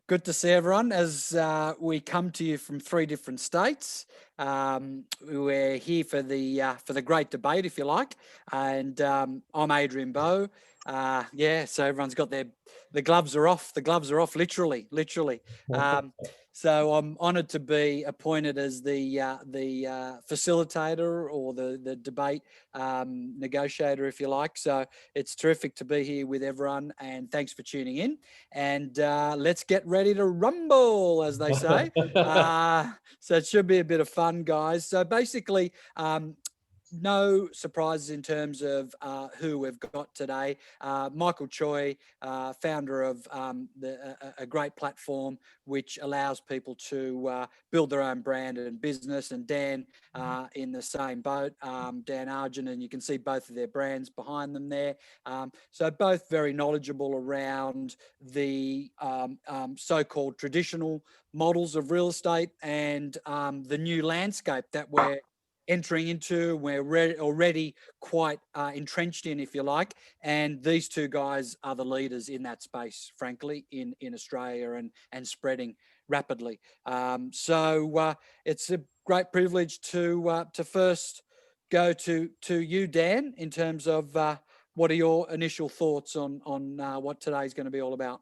Good to see everyone as we come to you from three different states. We're here for the great debate, if you like, and I'm Adrian Bo. So everyone's got the gloves are off. The gloves are off, literally. So I'm honoured to be appointed as the facilitator or the debate negotiator, if you like. So it's terrific to be here with everyone, and thanks for tuning in. And let's get ready to rumble, as they say. So it should be a bit of fun, guys. So basically, no surprises in terms of who we've got today. Michael Choi, founder of a great platform which allows people to build their own brand and business, and Dan in the same boat, Dan Argent, and you can see both of their brands behind them there. So both very knowledgeable around the so-called traditional models of real estate and the new landscape that we're entering into, we're already quite entrenched in, if you like. And these two guys are the leaders in that space, frankly, in Australia and spreading rapidly. So it's a great privilege to first go to you, Dan, in terms of what are your initial thoughts on what today's going to be all about?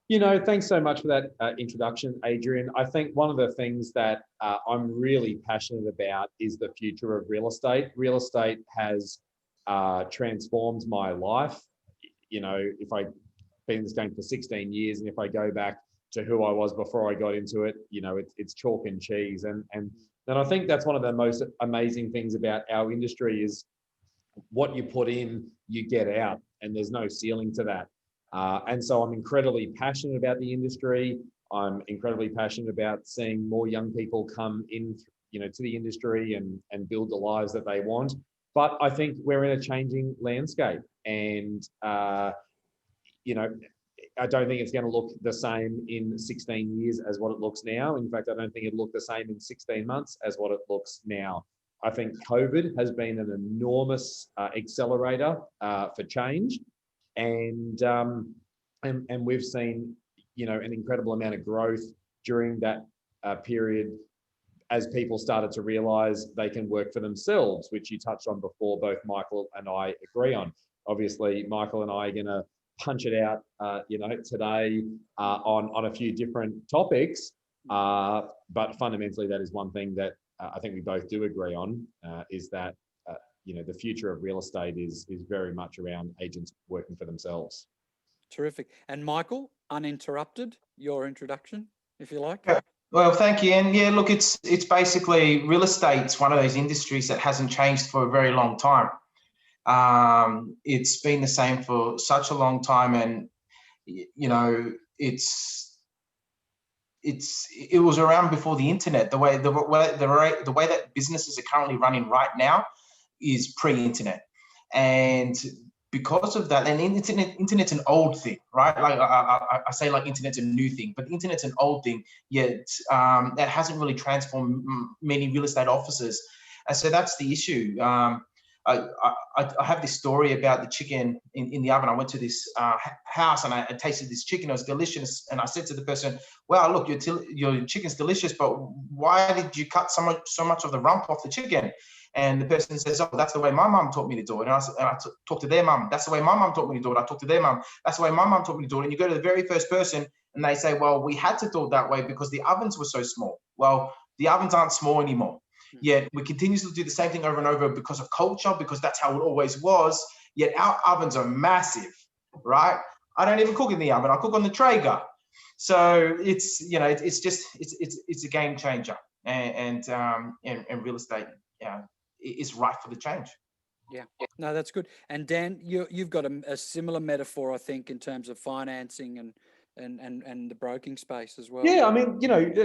Thanks so much for that introduction, Adrian. I think one of the things that I'm really passionate about is the future of real estate. Real estate has transformed my life. If I've been in this game for 16 years, and if I go back to who I was before I got into it, it's chalk and cheese. And I think that's one of the most amazing things about our industry is what you put in, you get out, and there's no ceiling to that. And so I'm incredibly passionate about the industry. I'm incredibly passionate about seeing more young people come in, to the industry and build the lives that they want. But I think we're in a changing landscape, and I don't think it's going to look the same in 16 years as what it looks now. In fact, I don't think it'll look the same in 16 months as what it looks now. I think COVID has been an enormous accelerator for change. And we've seen, an incredible amount of growth during that period as people started to realize they can work for themselves, which you touched on before, both Michael and I agree on. Obviously, Michael and I are going to punch it out, today on a few different topics. But fundamentally, that is one thing that I think we both do agree on, is that the future of real estate is very much around agents working for themselves. Terrific. And Michael, uninterrupted, your introduction, if you like. Well, thank you. And yeah, look, it's basically real estate's one of those industries that hasn't changed for a very long time. It's been the same for such a long time, and it was around before the internet. The way that businesses are currently running right now is pre-internet, and because of that, and internet's an old thing, right? Like I say, like internet's a new thing, but the internet's an old thing. Yet that hasn't really transformed many real estate offices, and so that's the issue. I have this story about the chicken in the oven. I went to this house and I tasted this chicken. It was delicious, and I said to the person, "Wow, look, your chicken's delicious, but why did you cut so much of the rump off the chicken?" And the person says, "Oh, that's the way my mum taught me to do it." And I talked to their mum. "That's the way my mum taught me to do it." I talked to their mum. "That's the way my mum taught me to do it." And you go to the very first person and they say, "Well, we had to do it that way because the ovens were so small." Well, the ovens aren't small anymore. Yet we continue to do the same thing over and over because of culture, because that's how it always was. Yet our ovens are massive, right? I don't even cook in the oven. I cook on the Traeger. So it's a game changer, and real estate is ripe for the change. Yeah, no, that's good. And Dan, you've got a similar metaphor, I think, in terms of financing and the broking space as well. Yeah, I mean,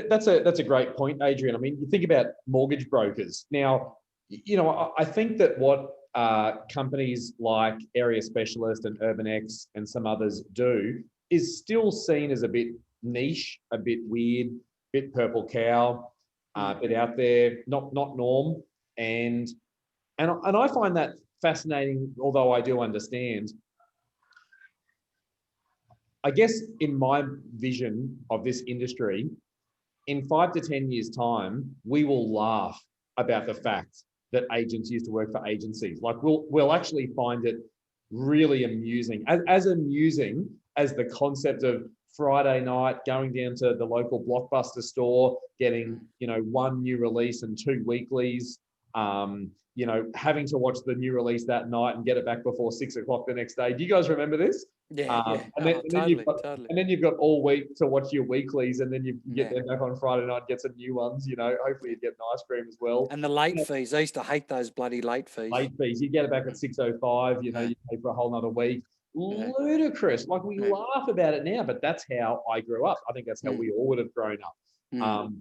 that's a great point, Adrian. I mean, you think about mortgage brokers. Now, I think that what companies like Area Specialist and UrbanX and some others do is still seen as a bit niche, a bit weird, a bit purple cow, a bit out there, not norm. And I find that fascinating, although I do understand. I guess in my vision of this industry, in 5 to 10 years' time, we will laugh about the fact that agents used to work for agencies. Like we'll actually find it really amusing, as amusing as the concept of Friday night going down to the local Blockbuster store, getting, you know, 1 new release and 2 weeklies, you know, having to watch the new release that night and get it back before 6 o'clock the next day. Do you guys remember this? Yeah, yeah. And then you've got all week to watch your weeklies, and then you get them back on Friday night, get some new ones. You know, hopefully you get an ice cream as well. And the late fees, I used to hate those bloody late fees. Late fees, you get it back at 6:05. You know, you pay for a whole nother week. Ludicrous. Like we laugh about it now, but that's how I grew up. I think that's how we all would have grown up.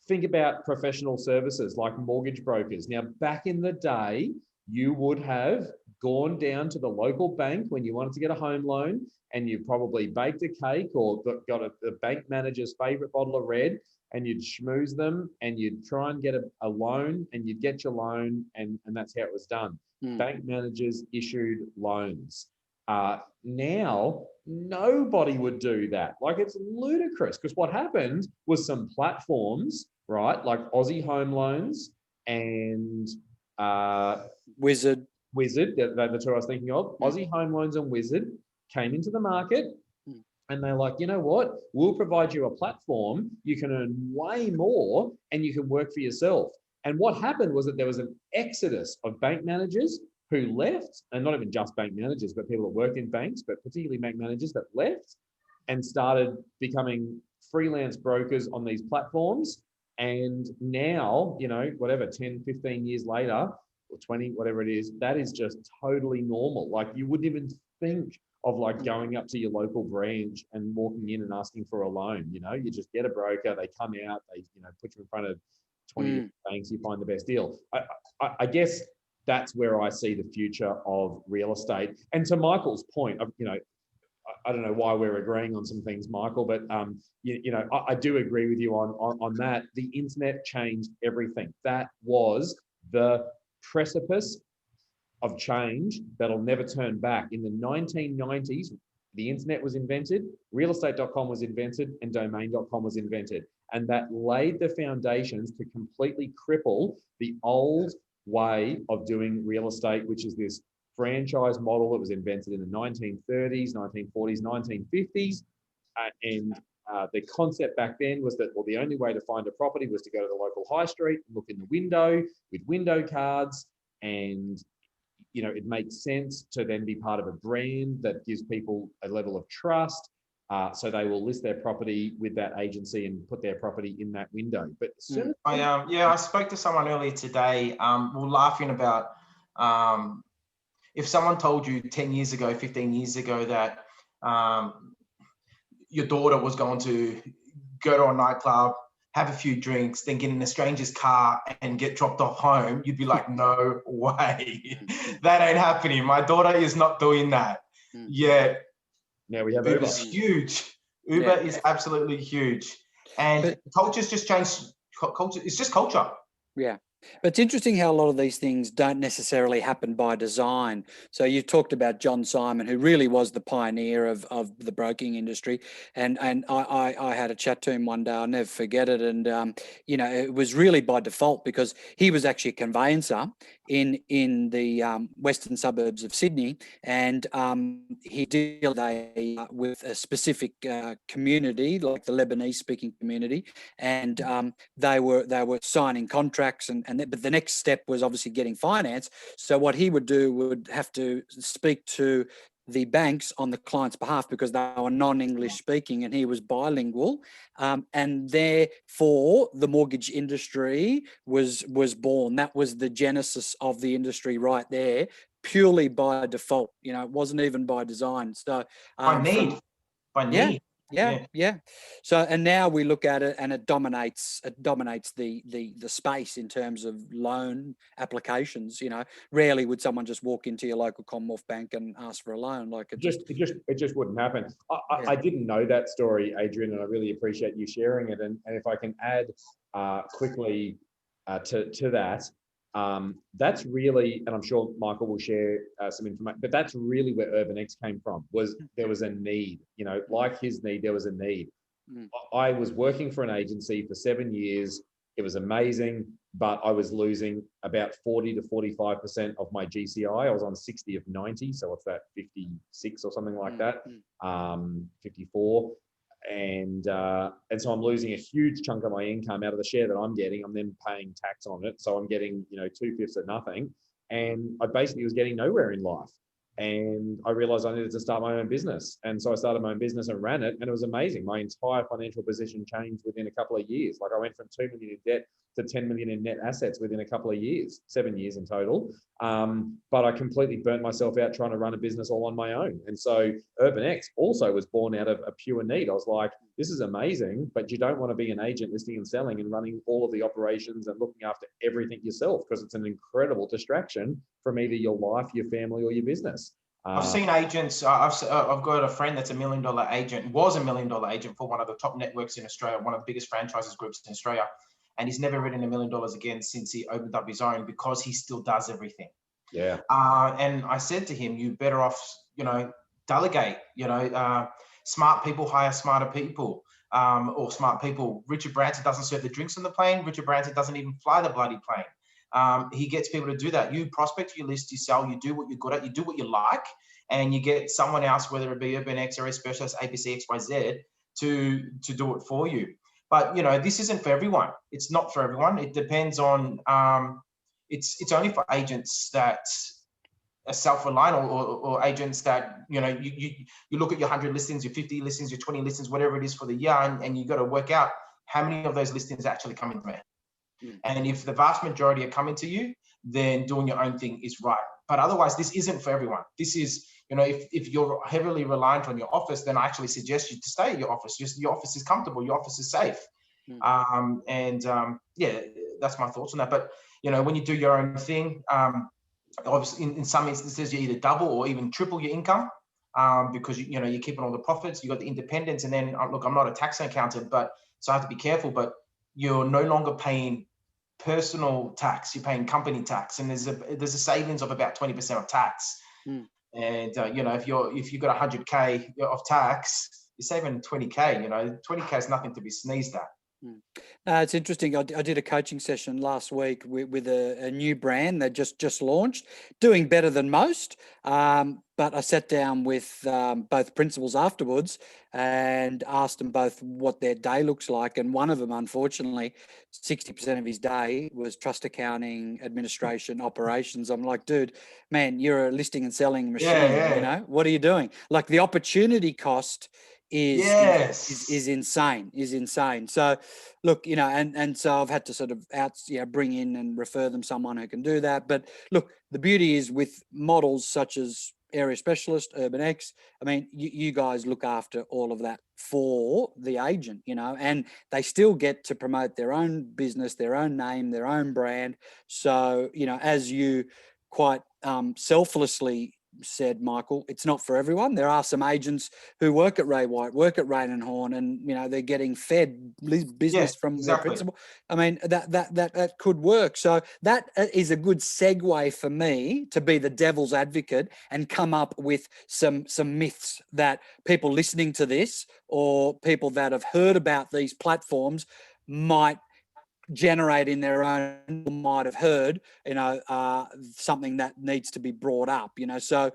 Think about professional services like mortgage brokers. Now, back in the day, you would have gone down to the local bank when you wanted to get a home loan, and you probably baked a cake or got the bank manager's favorite bottle of red, and you'd schmooze them and you'd try and get a loan, and you'd get your loan, and that's how it was done. Bank managers issued loans. Now, nobody would do that. Like, it's ludicrous, because what happened was some platforms, right, like Aussie Home Loans and Wizard, the two I was thinking of, Aussie Home Loans and Wizard came into the market, and they're like, you know what, we'll provide you a platform, you can earn way more, and you can work for yourself. And what happened was that there was an exodus of bank managers who left, and not even just bank managers, but people that worked in banks, but particularly bank managers that left and started becoming freelance brokers on these platforms. And now, you know, whatever, 10, 15 years later, or 20, whatever it is, that is just totally normal. Like, you wouldn't even think of like going up to your local branch and walking in and asking for a loan. You know, you just get a broker, they come out, they, you know, put you in front of 20 banks, you find the best deal. I guess that's where I see the future of real estate. And to Michael's point, you know, I don't know why we're agreeing on some things, Michael, but you know, I do agree with you on that. The internet changed everything. That was the precipice of change that'll never turn back. In the 1990s, the internet was invented, realestate.com was invented, and domain.com was invented. And that laid the foundations to completely cripple the old way of doing real estate, which is this franchise model that was invented in the 1930s, 1940s, 1950s. And the concept back then was that, well, the only way to find a property was to go to the local high street, look in the window with window cards, and you know, it makes sense to then be part of a brand that gives people a level of trust. So they will list their property with that agency and put their property in that window. But I spoke to someone earlier today. We're laughing about if someone told you 10 years ago, 15 years ago that your daughter was going to go to a nightclub, have a few drinks, then get in a stranger's car and get dropped off home, you'd be like, no way. That ain't happening. My daughter is not doing that. Yet now we have Uber's huge. Uber is absolutely huge. And culture's just changed. Culture, it's just culture. Yeah. But it's interesting how a lot of these things don't necessarily happen by design. So you talked about John Simon, who really was the pioneer of the broking industry. And I had a chat to him one day, I'll never forget it. And, you know, it was really by default, because he was actually a conveyancer in the western suburbs of Sydney. And he dealt with a specific community, like the Lebanese speaking community. And they were signing contracts but the next step was obviously getting finance. So what he would do would have to speak to the banks on the client's behalf, because they were non-English speaking and he was bilingual. And therefore the mortgage industry was born. That was the genesis of the industry right there, purely by default. You know, it wasn't even by design. So by need. Yeah. So, and now we look at it and it dominates the space in terms of loan applications. You know, rarely would someone just walk into your local Commonwealth Bank and ask for a loan. Like it just wouldn't happen. I didn't know that story, Adrian, and I really appreciate you sharing it. And if I can add quickly to that, That's really, and I'm sure Michael will share some information, but that's really where UrbanX came from, was there was a need, like his need, there was a need. I was working for an agency for 7 years. It was amazing, but I was losing about 40 to 45% of my GCI. I was on 60 of 90. So what's that, 56 or something like that, 54. And so I'm losing a huge chunk of my income out of the share that I'm getting. I'm then paying tax on it. So I'm getting, 2/5 of nothing. And I basically was getting nowhere in life. And I realized I needed to start my own business. And so I started my own business and ran it. And it was amazing. My entire financial position changed within a couple of years. Like I went from 2 million in debt to 10 million in net assets within a couple of years, 7 years in total. But I completely burnt myself out trying to run a business all on my own. And so UrbanX also was born out of a pure need. I was like, this is amazing, but you don't want to be an agent listing and selling and running all of the operations and looking after everything yourself, because it's an incredible distraction from either your life, your family, or your business. I've seen agents. I've got a friend that's $1 million agent, was $1 million agent for one of the top networks in Australia, one of the biggest franchises groups in Australia. And he's never written $1 million again since he opened up his own, because he still does everything. Yeah. And I said to him, you better off, delegate, smart people hire smarter people, or smart people. Richard Branson doesn't serve the drinks on the plane. Richard Branson doesn't even fly the bloody plane. He gets people to do that. You prospect, you list, you sell, you do what you're good at, you do what you like, and you get someone else, whether it be UrbanX or a specialist, ABC, XYZ, to do it for you. But this isn't for everyone. It's not for everyone. It depends on. It's only for agents that are self-reliant, or agents that you look at your 100 listings, your 50 listings, your 20 listings, whatever it is for the year, and you got to work out how many of those listings actually come in there. And if the vast majority are coming to you, then doing your own thing is right. But otherwise, this isn't for everyone. This is, if you're heavily reliant on your office, then I actually suggest you to stay at your office. Just your office is comfortable, your office is safe. Yeah, that's my thoughts on that. But when you do your own thing, obviously in some instances you either double or even triple your income, because you're keeping all the profits. You got the independence, and then look, I'm not a tax accountant, but so I have to be careful. But you're no longer paying personal tax, you're paying company tax, and there's a savings of about 20% of tax. And if you've got 100K of tax, you're saving 20K. 20K is nothing to be sneezed at. It's interesting. I did a coaching session last week with a new brand that just launched, doing better than most. But I sat down with both principals afterwards and asked them both what their day looks like. And one of them, unfortunately, 60% of his day was trust accounting, administration, operations. I'm like, dude, man, you're a listing and selling machine. Yeah. What are you doing? Like, the opportunity cost is insane. So look, and so I've had to sort of bring in and refer them someone who can do that. But look, the beauty is with models such as Area Specialist, UrbanX, I mean, you guys look after all of that for the agent, and they still get to promote their own business, their own name, their own brand. So, as you quite selflessly said, Michael, it's not for everyone. There are some agents who work at Ray White, work at Rain and Horn, and they're getting fed business from their principal. I mean, that could work. So that is a good segue for me to be the devil's advocate and come up with some myths that people listening to this, or people that have heard about these platforms, might generate in their own, might have heard, something that needs to be brought up, So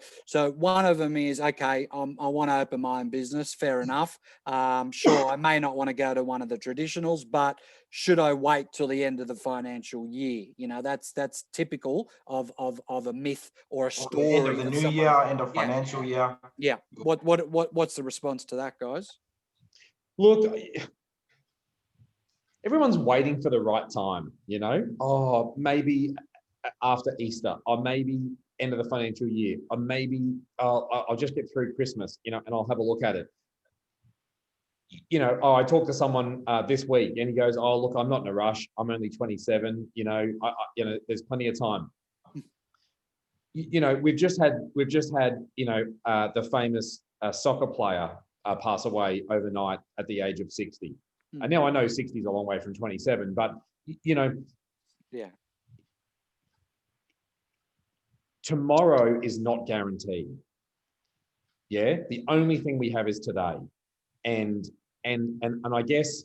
one of them is, okay, I want to open my own business. Fair enough. Sure, I may not want to go to one of the traditionals, but should I wait till the end of the financial year? That's typical of a myth or a story. End of the new year, end of financial year. Yeah. What's the response to that, guys? Look, everyone's waiting for the right time, Oh, maybe after Easter, or maybe end of the financial year, or maybe I'll just get through Christmas, and I'll have a look at it. I talked to someone this week, and he goes, "Oh, look, I'm not in a rush. I'm only 27. There's plenty of time." We've just had the famous soccer player pass away overnight at the age of 60. And now I know 60 is a long way from 27, but tomorrow is not guaranteed. Yeah, the only thing we have is today, and I guess,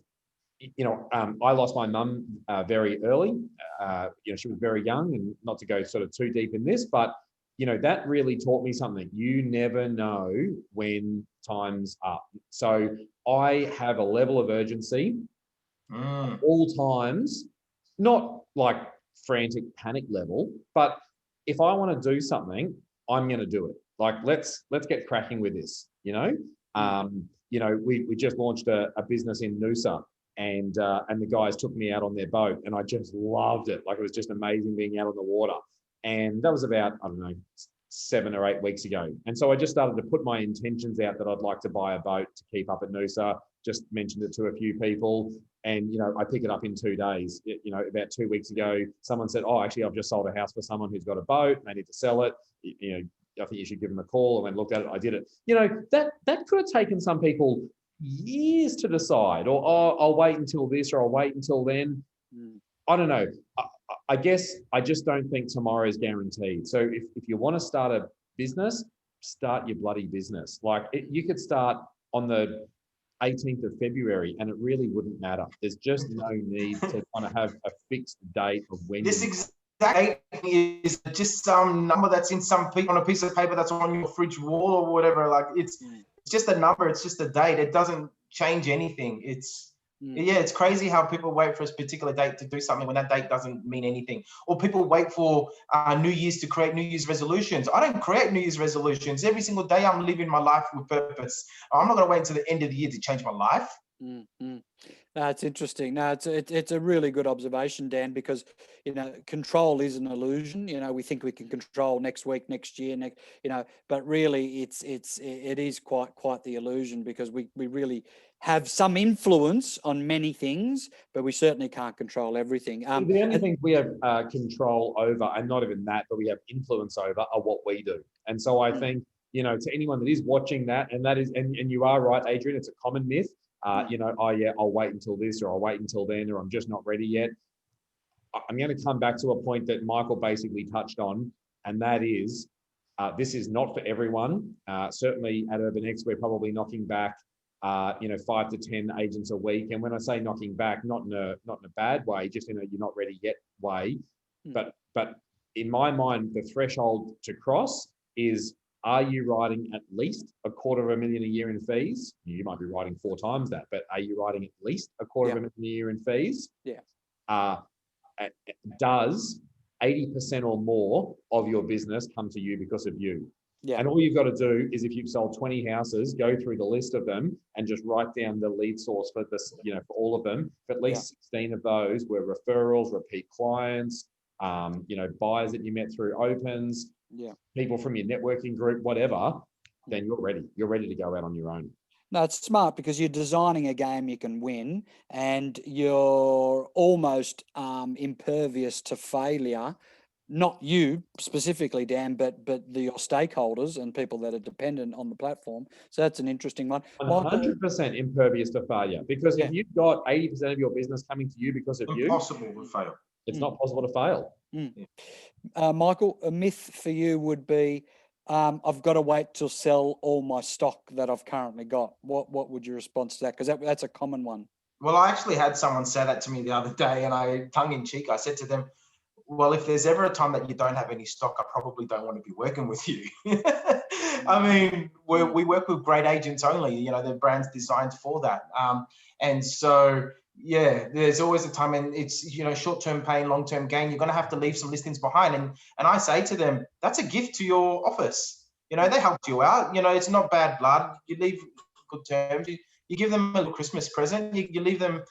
you know, I lost my mum very early. You know, she was very young, and not to go sort of too deep in this, but you know, that really taught me something. You never know when time's up. So I have a level of urgency at all times, not like frantic panic level, but if I want to do something, I'm going to do it. Like, let's get cracking with this, you know? You know, we just launched a business in Noosa, and the guys took me out on their boat, and I just loved it. Like, it was just amazing being out on the water. And that was about, I don't know, 7 or 8 weeks ago. And so I just started to put my intentions out that I'd like to buy a boat to keep up at Noosa, just mentioned it to a few people. And, you know, I pick it up in 2 days. You know, about 2 weeks ago, someone said, oh, actually, I've just sold a house for someone who's got a boat and they need to sell it. You know, I think you should give them a call. I went and looked at it. I did it. You know, that could have taken some people years to decide, or, oh, I'll wait until this, or I'll wait until then. I don't know. I guess I just don't think tomorrow is guaranteed. So if you want to start a business, start your bloody business. Like, you could start on the 18th of February and it really wouldn't matter. There's just no need to kind of have a fixed date of when. This exact date is just some number that's in on a piece of paper that's on your fridge wall or whatever. Like, it's just a number. It's just a date. It doesn't change anything. Yeah, it's crazy how people wait for a particular date to do something when that date doesn't mean anything. Or people wait for New Year's to create New Year's resolutions. I don't create New Year's resolutions. Every single day I'm living my life with purpose. I'm not going to wait until the end of the year to change my life. No, it's interesting. No, it's a really good observation, Dan, because, you know, control is an illusion. You know, we think we can control next week, next year, you know, but really it is quite the illusion, because we really have some influence on many things, but we certainly can't control everything. The only things we have control over, and not even that, but we have influence over, are what we do. And so I think, you know, to anyone that is watching that, and you are right, Adrian, it's a common myth. You know, oh yeah, I'll wait until this, or I'll wait until then, or I'm just not ready yet. I'm going to come back to a point that Michael basically touched on, and that is, this is not for everyone. Certainly at UrbanX, we're probably knocking back, you know, 5 to 10 agents a week. And when I say knocking back, not in a bad way, just in a you're not ready yet way. But in my mind, the threshold to cross is, are you writing at least $250,000 a year in fees? You might be writing 4 times that, but are you writing at least $250,000 a year in fees? Yeah. Does 80% or more of your business come to you because of you? Yeah. And all you've got to do is, if you've sold 20 houses, go through the list of them and just write down the lead source for this, you know, for all of them. If at least 16 of those were referrals, repeat clients, you know, buyers that you met through opens, people from your networking group, whatever, then you're ready. You're ready to go out on your own. No, it's smart, because you're designing a game you can win, and you're almost impervious to failure. Not you specifically, Dan, but your stakeholders and people that are dependent on the platform. So that's an interesting one. 100% impervious to failure, because if you've got 80% of your business coming to you because of you, impossible to fail. It's not possible to fail. Michael, a myth for you would be, I've got to wait till sell all my stock that I've currently got. What would your response to that? Because that's a common one. Well, I actually had someone say that to me the other day, and I, tongue in cheek, I said to them, well, if there's ever a time that you don't have any stock, I probably don't want to be working with you. I mean, we work with great agents only, you know, the brand's designed for that. And so, yeah, there's always a time, and it's, you know, short-term pain, long-term gain. You're going to have to leave some listings behind. And I say to them, that's a gift to your office. You know, they helped you out. You know, it's not bad blood. You leave good terms. You give them a little Christmas present. You leave them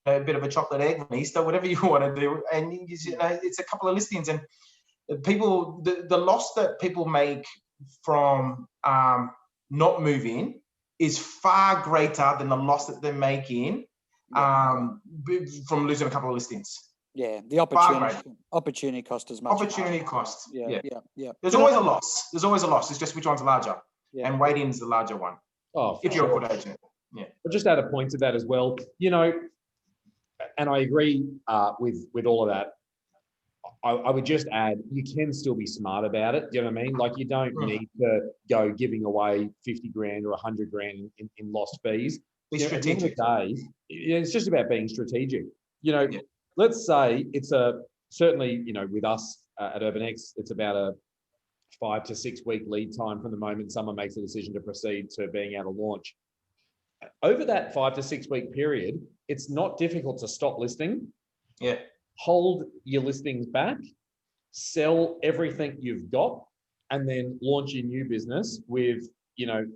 a bit of a chocolate egg on Easter, whatever you want to do. And, you know, it's a couple of listings. And people, the loss that people make from not moving is far greater than the loss that they're making from losing a couple of listings. Yeah, the opportunity cost is much. Opportunity cost. Yeah. There's always a loss. There's always a loss. It's just which one's larger. And waiting is the larger one. Oh, if you're a good agent. Yeah. I'll just add a point to that as well. You know, and I agree with all of that. I would just add, you can still be smart about it. Do you know what I mean? Like, you don't need to go giving away 50 grand or 100 grand in lost fees. Be You know, at the end of strategic. the day, it's just about being strategic. You know, Yeah. let's say it's certainly, you know, with us at UrbanX, it's about a 5 to 6 week lead time from the moment someone makes a decision to proceed to being able to launch. Over that 5 to 6 week period, it's not difficult to stop listing. Yeah. Hold your listings back, sell everything you've got, and then launch your new business with, you know,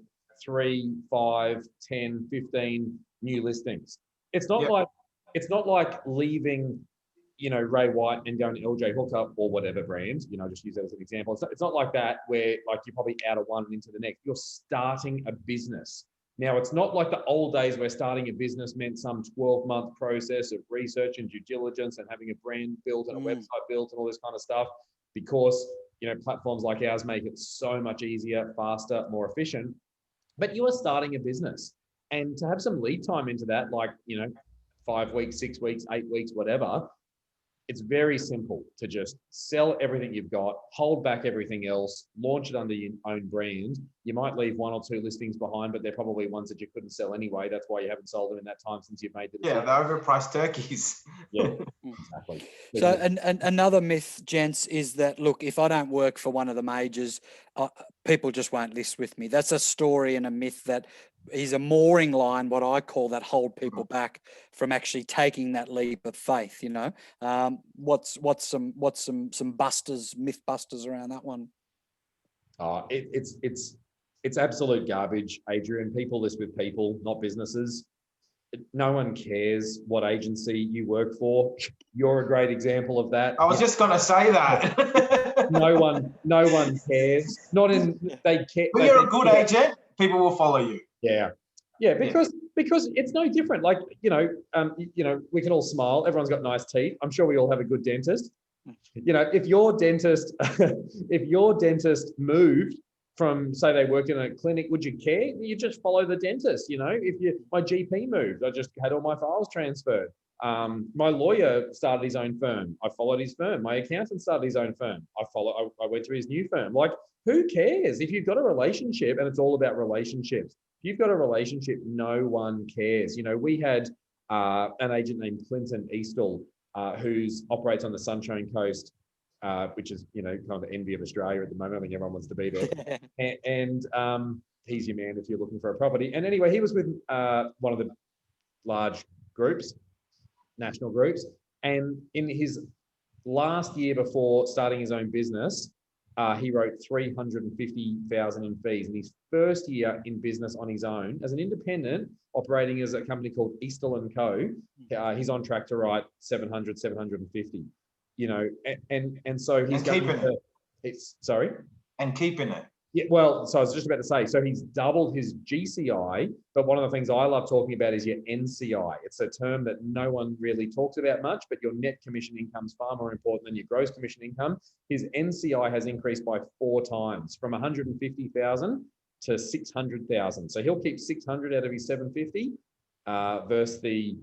3, 5, 10, 15 new listings. It's not like leaving, you know, Ray White and going to LJ Hooker or whatever brand, you know, just use that as an example. It's not like that where like you're probably out of one and into the next. You're starting a business. Now, it's not like the old days where starting a business meant some 12-month process of research and due diligence and having a brand built and a website built and all this kind of stuff, because, you know, platforms like ours make it so much easier, faster, more efficient. But you are starting a business, and to have some lead time into that, like, you know, 5 weeks, 6 weeks, 8 weeks, whatever, it's very simple to just sell everything you've got, hold back everything else, launch it under your own brand. You might leave 1 or 2 listings behind, but they're probably ones that you couldn't sell anyway. That's why you haven't sold them in that time since you've made the decision. Yeah, the overpriced turkeys. Yeah, exactly. So, and another myth, gents, is that, look, if I don't work for one of the majors, people just won't list with me. That's a story and a myth that is a mooring line, what I call, that hold people back from actually taking that leap of faith. You know, what's some myth busters around that one? It's absolute garbage, Adrian. People list with people, not businesses. No one cares what agency you work for. You're a great example of that. I was just gonna say that. No one cares. They care. But you're a good agent, people will follow you. Yeah, because it's no different. Like, you know, we can all smile. Everyone's got nice teeth. I'm sure we all have a good dentist. You know, if your dentist moved from, say, they worked in a clinic, would you care? You just follow the dentist. You know, my GP moved, I just had all my files transferred. My lawyer started his own firm. I followed his firm. My accountant started his own firm. I went to his new firm. Like, who cares? If you've got a relationship, and it's all about relationships. If you've got a relationship, no one cares. You know, we had an agent named Clinton Eastall, who operates on the Sunshine Coast, which is, you know, kind of the envy of Australia at the moment. I think everyone wants to be there. and he's your man if you're looking for a property. And anyway, he was with one of the large groups, national groups. And in his last year before starting his own business, he wrote $350,000 in fees. In his first year in business on his own, as an independent, operating as a company called Eastall & Co., he's on track to write 700, 750. You know, and so he's keeping it. Sorry? And keeping it. Yeah, well, so I was just about to say, so he's doubled his GCI, but one of the things I love talking about is your NCI. It's a term that no one really talks about much, but your net commission income is far more important than your gross commission income. His NCI has increased by 4 times, from 150,000 to 600,000. So he'll keep 600 out of his 750 versus the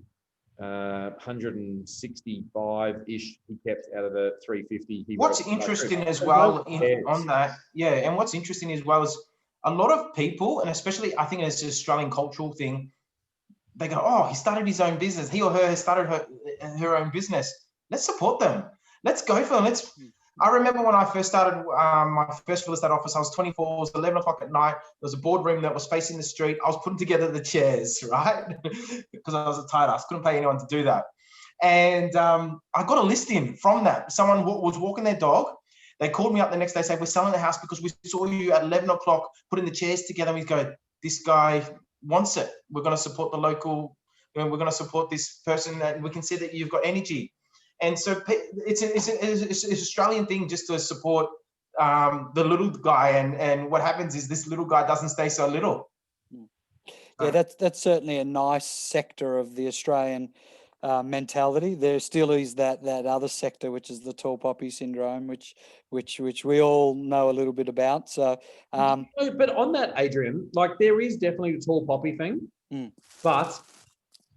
165-ish he kept out of the 350. What's interesting as well on that, and what's interesting as well is a lot of people, and especially I think it's an Australian cultural thing, they go, oh, he started his own business. He or her has started her own business. Let's support them. Let's go for them. I remember when I first started my first real estate office, I was 24, it was 11 o'clock at night. There was a boardroom that was facing the street. I was putting together the chairs, right? Because I was a tight ass, couldn't pay anyone to do that. And I got a listing from that. Someone was walking their dog. They called me up the next day, saying, we're selling the house because we saw you at 11 o'clock putting the chairs together. And we go, this guy wants it. We're going to support the local, we're going to support this person, that we can see that you've got energy. And so it's an Australian thing just to support the little guy. And what happens is this little guy doesn't stay so little. Yeah, that's certainly a nice sector of the Australian mentality. There still is that other sector, which is the tall poppy syndrome, which we all know a little bit about. So, but on that, Adrian, like, there is definitely the tall poppy thing, but,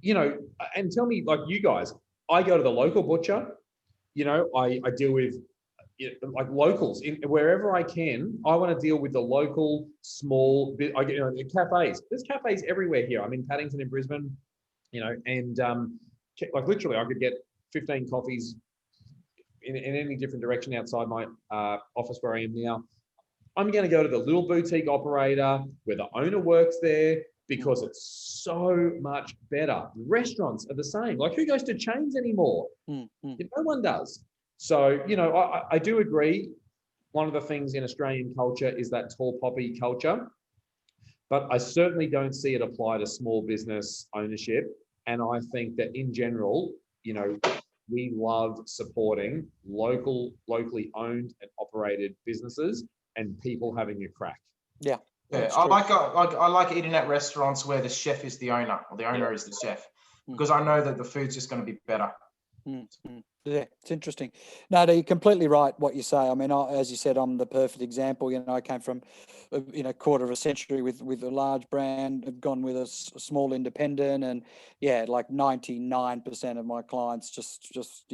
you know, and tell me, like, you guys, I go to the local butcher, I deal with like locals wherever I can. I want to deal with the local small bit. Cafes. There's cafes everywhere here. I'm in Paddington in Brisbane, and like literally I could get 15 coffees in any different direction outside my office where I am now. I'm going to go to the little boutique operator where the owner works there because it's so much better. Restaurants are the same. Like, who goes to chains anymore? No one does. So, I do agree. One of the things in Australian culture is that tall poppy culture, but I certainly don't see it apply to small business ownership. And I think that in general, we love supporting locally owned and operated businesses and people having a crack. Yeah, I like eating at restaurants where the chef is the owner, or the owner is the chef, because I know that the food's just going to be better. Yeah, it's interesting. No, you're completely right what you say. I mean, as you said, I'm the perfect example. I came from, quarter of a century with a large brand, have gone with a small independent, and like 99% of my clients just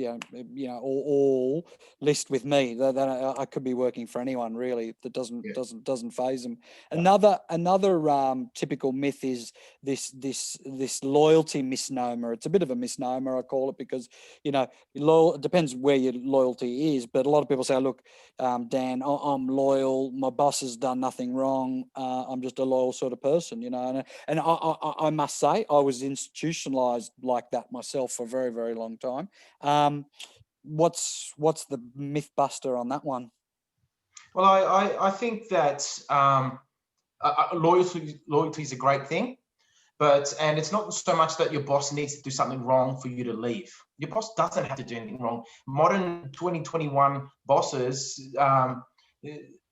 all list with me. That I could be working for anyone really. That doesn't phase them. Yeah. Another typical myth is this loyalty misnomer. It's a bit of a misnomer, I call it, because it depends where your loyalty is, but a lot of people say, look, Dan, I'm loyal. My boss has done nothing wrong. I'm just a loyal sort of person, and I must say I was institutionalized like that myself for a very, very long time. What's the myth buster on that one? Well, I think that loyalty is a great thing. And it's not so much that your boss needs to do something wrong for you to leave. Your boss doesn't have to do anything wrong. Modern 2021 bosses aren't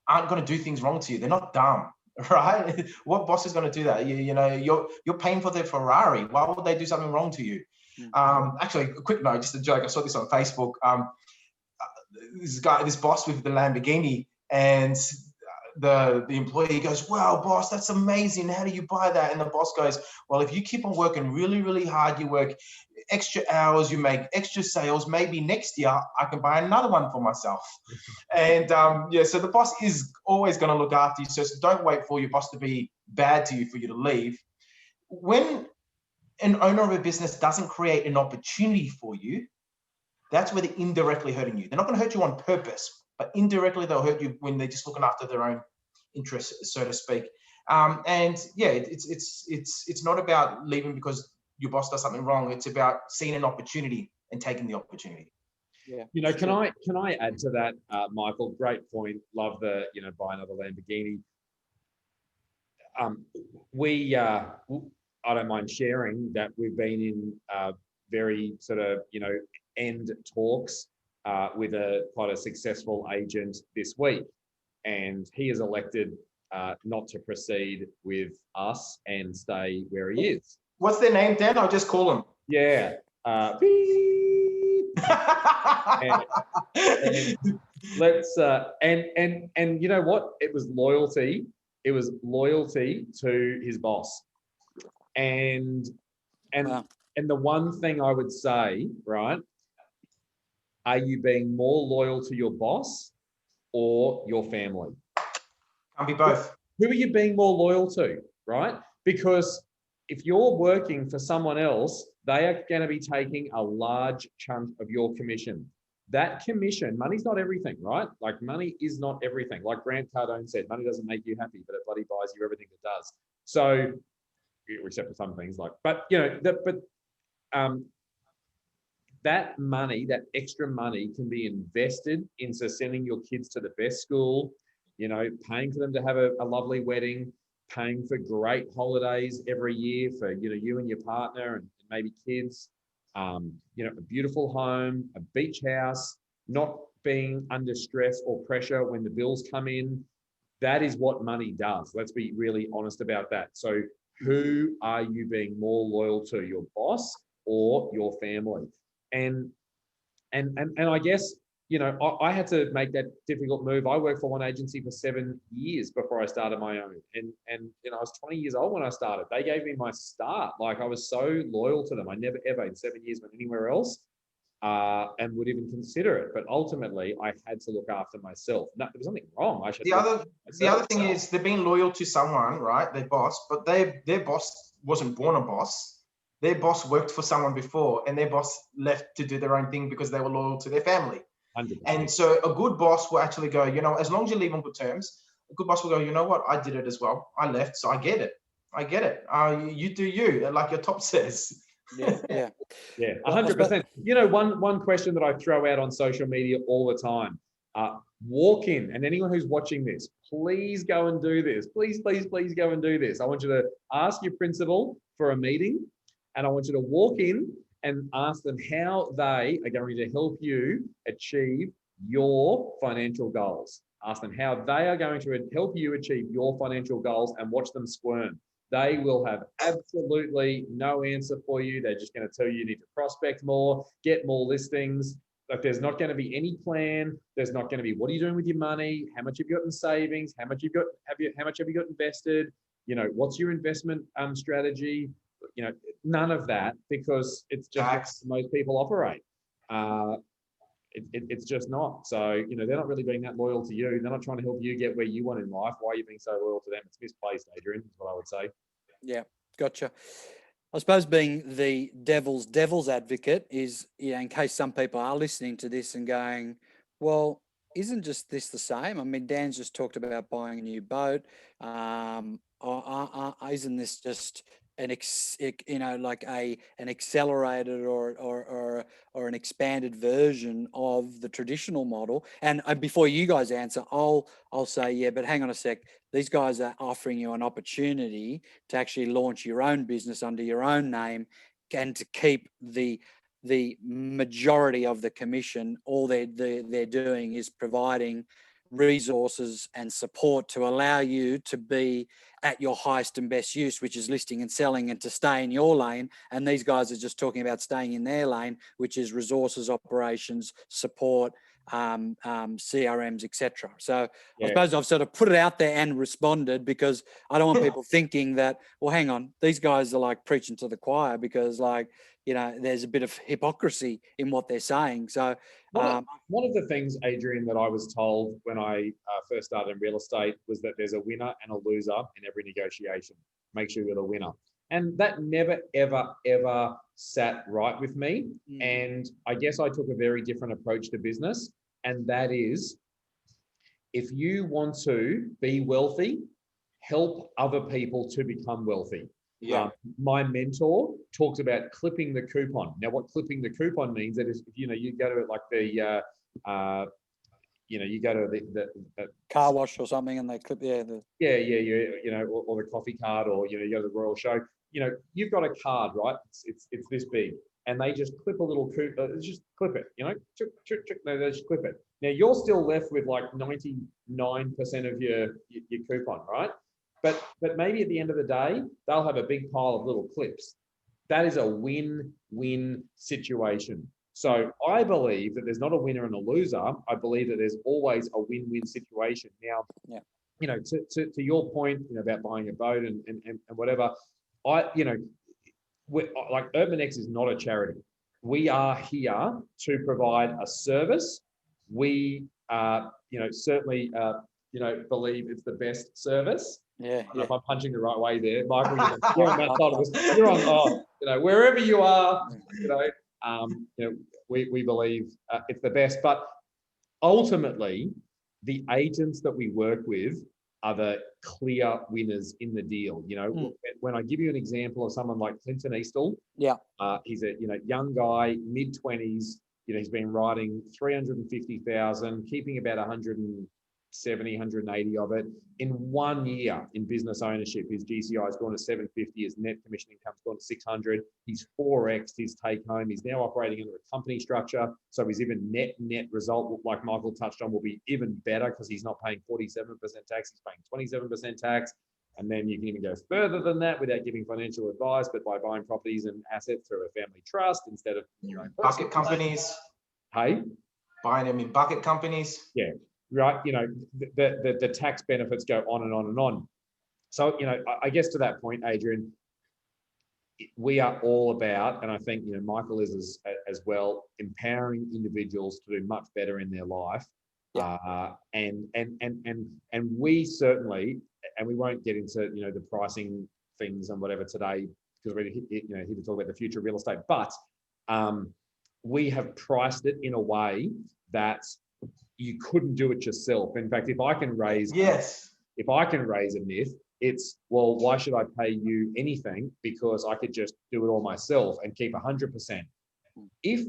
going to do things wrong to you. They're not dumb, right? What boss is going to do that? You're paying for their Ferrari. Why would they do something wrong to you? Actually, a quick note, just a joke. I saw this on Facebook. This boss with the Lamborghini, and the employee goes, "Wow, boss, that's amazing. How do you buy that?" And the boss goes, "Well, if you keep on working really, really hard, you work extra hours, you make extra sales, maybe next year I can buy another one for myself." And so the boss is always going to look after you. So don't wait for your boss to be bad to you for you to leave. When an owner of a business doesn't create an opportunity for you, that's where they're indirectly hurting you. They're not going to hurt you on purpose, but indirectly they'll hurt you when they're just looking after their own interests, so to speak. It's not about leaving because your boss does something wrong. It's about seeing an opportunity and taking the opportunity. Yeah. Can I add to that, Michael? Great point. Love the buy another Lamborghini. I don't mind sharing that we've been in very sort of end talks with quite a successful agent this week, and he has elected not to proceed with us and stay where he is. What's their name, Dan? I'll just call him. Yeah. And let's and you know what? It was loyalty. It was loyalty to his boss, and the one thing I would say, right? Are you being more loyal to your boss or your family? Can't be both. Who are you being more loyal to, right? Because if you're working for someone else, they are going to be taking a large chunk of your commission. That commission, money's not everything, right? Like, money is not everything. Like Grant Cardone said, money doesn't make you happy, but it bloody buys you everything it does. So, except for some things that money, that extra money, can be invested into sending your kids to the best school, paying for them to have a lovely wedding, paying for great holidays every year for, you and your partner and maybe kids, a beautiful home, a beach house, not being under stress or pressure when the bills come in. That is what money does. Let's be really honest about that. So who are you being more loyal to, your boss or your family? And I guess, I had to make that difficult move. I worked for one agency for 7 years before I started my own. And I was 20 years old when I started. They gave me my start. Like, I was so loyal to them. I never, ever in 7 years went anywhere else. and would even consider it. But ultimately, I had to look after myself. No, there was nothing wrong. I should. The other thing is they're being loyal to someone, right? Their boss, but their boss wasn't born a boss. Their boss worked for someone before, and their boss left to do their own thing because they were loyal to their family. 100%. And so a good boss will actually go, you know, as long as you leave on good terms, a good boss will go, you know what, I did it as well. I left, so I get it. You do you, like your top says. Yeah. 100%. You know, one question that I throw out on social media all the time, walk in, and anyone who's watching this, please go and do this. Please go and do this. I want you to ask your principal for a meeting, and I want you to walk in and ask them how they are going to help you achieve your financial goals. Ask them how they are going to help you achieve your financial goals, and watch them squirm. They will have absolutely no answer for you. They're just going to tell you need to prospect more, get more listings. Like, there's not going to be any plan. There's not going to be, what are you doing with your money? How much have you got in savings? How much have you got invested? You know, what's your investment strategy? You know, none of that, because it's just how most people operate. It's just not. So, you know, they're not really being that loyal to you. They're not trying to help you get where you want in life. Why are you being so loyal to them? It's misplaced, Adrian, is what I would say. Yeah, gotcha. I suppose being the devil's advocate is, you know, in case some people are listening to this and going, well, isn't just this the same? I mean, Dan's just talked about buying a new boat. Isn't this just an accelerated or an expanded version of the traditional model? And before you guys answer, I'll say, yeah, but hang on a sec. These guys are offering you an opportunity to actually launch your own business under your own name, and to keep the majority of the commission. All they're doing is providing resources and support to allow you to be at your highest and best use, which is listing and selling, and to stay in your lane. And these guys are just talking about staying in their lane, which is resources, operations, support, CRMs, etc. So I suppose I've sort of put it out there and responded, because I don't want people thinking that, well, hang on, these guys are like preaching to the choir, because, like, you know, there's a bit of hypocrisy in what they're saying. So one of the things, Adrian, that I was told when I first started in real estate was that there's a winner and a loser in every negotiation. Make sure you're the winner. And that never, ever, ever sat right with me. And I guess I took a very different approach to business. And that is, if you want to be wealthy, help other people to become wealthy. My mentor talks about clipping the coupon. Now, what clipping the coupon means, that is, you know, you go to like the, you go to the car wash or something, and they clip, you know, or the coffee card, or, you know, you go to the Royal Show. You know, you've got a card, right? It's this big, and they just clip a little coupon. Just clip it, you know. No, they just clip it. Now you're still left with like 99% of your coupon, right? But maybe at the end of the day, they'll have a big pile of little clips. That is a win-win situation. So I believe that there's not a winner and a loser. I believe that there's always a win-win situation. Now, you know, to your point, you know, about buying a boat and whatever, like UrbanX is not a charity. We are here to provide a service. We certainly believe it's the best service. I don't know if I'm punching the right way there, Michael. You're on that side of us. You're on, wherever you are, we believe it's the best. But ultimately, the agents that we work with are the clear winners in the deal. You know, when I give you an example of someone like Clinton Eastall, he's a young guy, mid-20s. You know, he's been writing 350,000, keeping about 170, 180 of it. In 1 year in business ownership, his GCI has gone to 750, his net commission income's gone to 600. He's 4x'd his take home. He's now operating under a company structure. So his even net result, like Michael touched on, will be even better, because he's not paying 47% tax, he's paying 27% tax. And then you can even go further than that without giving financial advice, but by buying properties and assets through a family trust instead of your own bucket companies. Hey, buying them in bucket companies. Yeah, right. You know, the tax benefits go on and on and on. So, you know, I guess to that point, Adrian, we are all about, and I think, you know, Michael is as well, empowering individuals to do much better in their life. And we certainly, and we won't get into the pricing things and whatever today, because we're here to talk about the future of real estate, but we have priced it in a way that you couldn't do it yourself. In fact, if I can raise a myth, it's, well, why should I pay you anything? Because I could just do it all myself and keep 100%. If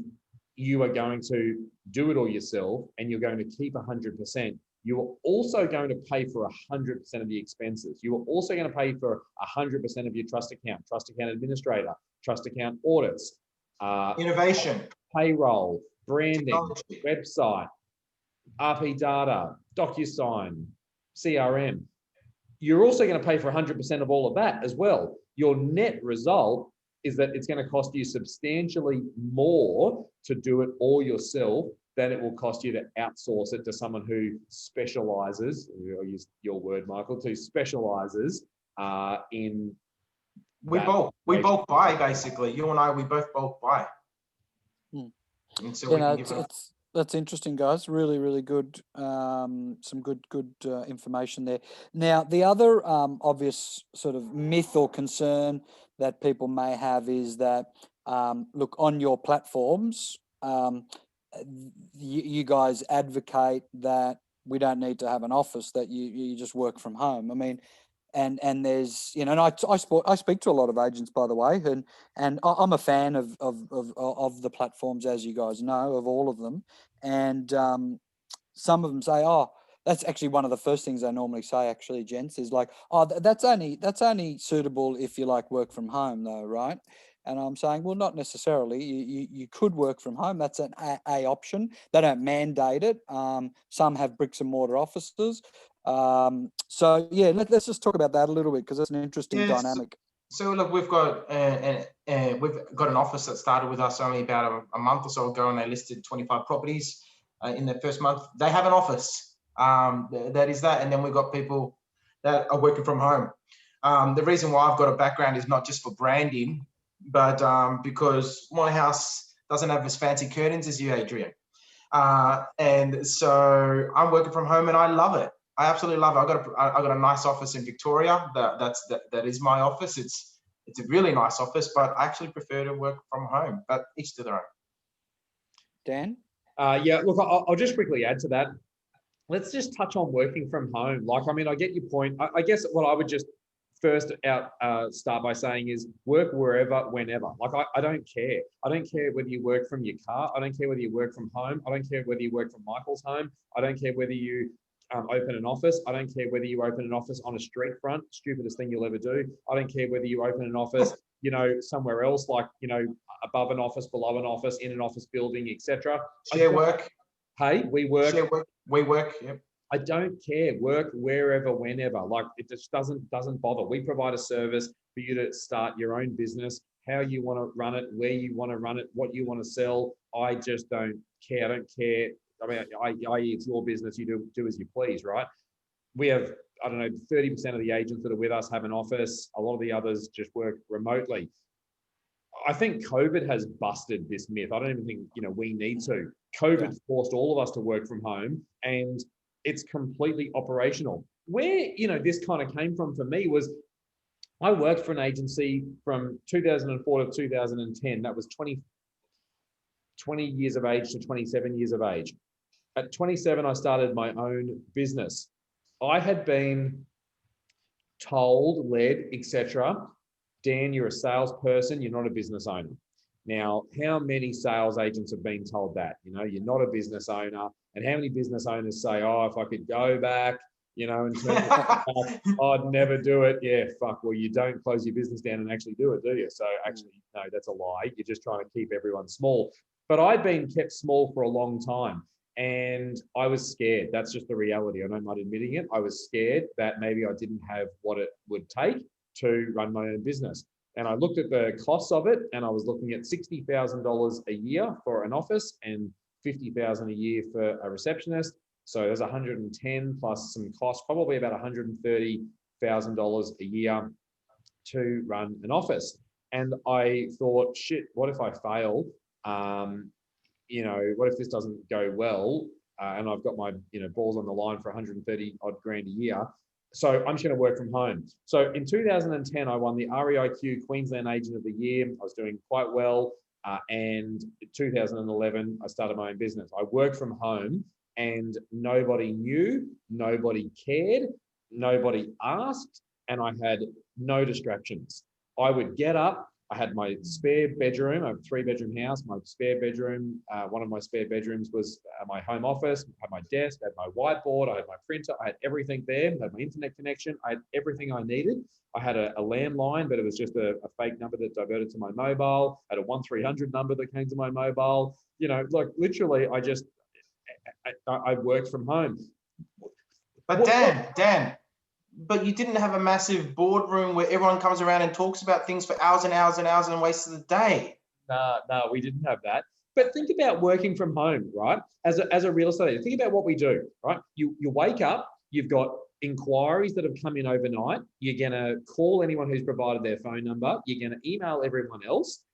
you are going to do it all yourself and you're going to keep 100%, you are also going to pay for 100% of the expenses. You are also going to pay for 100% of your trust account administrator, trust account audits, innovation, payroll, branding, technology, website, RP data, DocuSign, CRM. You're also going to pay for 100% of all of that as well. Your net result is that it's going to cost you substantially more to do it all yourself than it will cost you to outsource it to someone who specializes, I'll use your word, Michael, who specializes in. We both buy, basically. You and I, we both buy. And so that's interesting, guys. Really, really good. Some good information there. Now, the other obvious sort of myth or concern that people may have is that, look, on your platforms, you guys advocate that we don't need to have an office, that you just work from home. I mean, and there's, and I speak to a lot of agents, by the way, and I'm a fan of the platforms, as you guys know, of all of them. And some of them say, oh, that's actually one of the first things they normally say, actually, gents, is like, oh, that's only suitable if you like work from home, though, right? And I'm saying, well, not necessarily. You could work from home. That's an A option. They don't mandate it. Some have bricks and mortar offices. So yeah, let's just talk about that a little bit, because it's an interesting dynamic. So look, we've got an office that started with us only about a month or so ago, and they listed 25 properties in their first month. They have an office. That is that, and then we've got people that are working from home. The reason why I've got a background is not just for branding, but because my house doesn't have as fancy curtains as you, Adrian. And so I'm working from home, and I love it. I absolutely love it. I got a nice office in Victoria. That is my office. It's a really nice office, but I actually prefer to work from home. But each to their own. Dan? Yeah, look, I'll just quickly add to that. Let's just touch on working from home. Like, I mean, I get your point. I guess what I would just first start by saying is work wherever, whenever. Like, I don't care. I don't care whether you work from your car. I don't care whether you work from home. I don't care whether you work from Michael's home. I don't care whether you open an office. I don't care whether you open an office on a street front, stupidest thing you'll ever do. I don't care whether you open an office, somewhere else, like, above an office, below an office, in an office building, etc. Share work. Hey, we work. Share work. We work. Yep. I don't care. Work wherever, whenever. Like, it just doesn't bother. We provide a service for you to start your own business, how you want to run it, where you want to run it, what you want to sell. I just don't care. I don't care. I mean, it's your business. You do as you please, right? We have, 30% of the agents that are with us have an office. A lot of the others just work remotely. I think COVID has busted this myth. I don't even think, we need to. COVID forced all of us to work from home, and it's completely operational. Where, this kind of came from for me was I worked for an agency from 2004 to 2010. That was 20 years of age to 27 years of age. At 27, I started my own business. I had been told, led, etc., Dan, you're a salesperson, you're not a business owner. Now, how many sales agents have been told that? You're not a business owner. And how many business owners say, oh, if I could go back, and turn it back, I'd never do it. Yeah, fuck. Well, you don't close your business down and actually do it, do you? So actually, no, that's a lie. You're just trying to keep everyone small. But I'd been kept small for a long time. And I was scared. That's just the reality. I don't mind admitting it. I was scared that maybe I didn't have what it would take to run my own business. And I looked at the costs of it, and I was looking at $60,000 a year for an office and $50,000 a year for a receptionist. So there's 110 plus some costs, probably about $130,000 a year to run an office. And I thought, shit, what if I fail? You know, what if this doesn't go well? And I've got my, you know, balls on the line for 130 odd grand a year. So I'm just going to work from home. So in 2010, I won the REIQ Queensland Agent of the Year. I was doing quite well. And in 2011, I started my own business. I worked from home and nobody knew, nobody cared, nobody asked, and I had no distractions. I would get up. I had my spare bedroom, I have a 3-bedroom house. My spare bedroom, one of my spare bedrooms was my home office. I had my desk, I had my whiteboard, I had my printer, I had everything there. I had my internet connection, I had everything I needed. I had a landline, but it was just a fake number that diverted to my mobile. I had a 1300 number that came to my mobile. You know, like literally, I worked from home. But Dan, but you didn't have a massive boardroom where everyone comes around and talks about things for hours and hours and hours and wastes the day. No, we didn't have that. But think about working from home, right? As a real estate agent, think about what we do, right? You wake up, you've got inquiries that have come in overnight. You're going to call anyone who's provided their phone number. You're going to email everyone else.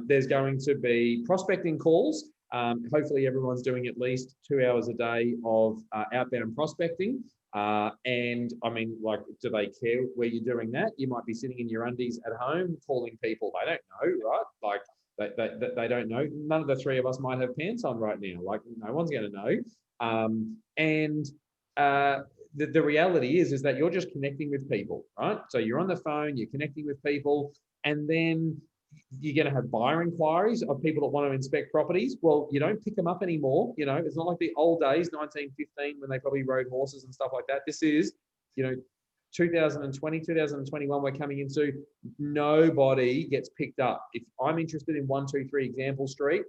There's going to be prospecting calls. Hopefully everyone's doing at least 2 hours a day of outbound prospecting. And I mean, like, do they care where you're doing that? You might be sitting in your undies at home calling people. They don't know, right? Like they don't know. None of the three of us might have pants on right now. Like no one's going to know. The reality is that you're just connecting with people, right? So you're on the phone, you're connecting with people, and then you're going to have buyer inquiries of people that want to inspect properties. Well, you don't pick them up anymore. You know, it's not like the old days, 1915, when they probably rode horses and stuff like that. This is, you know, 2020, 2021, we're coming into, nobody gets picked up. If I'm interested in 123 Example Street,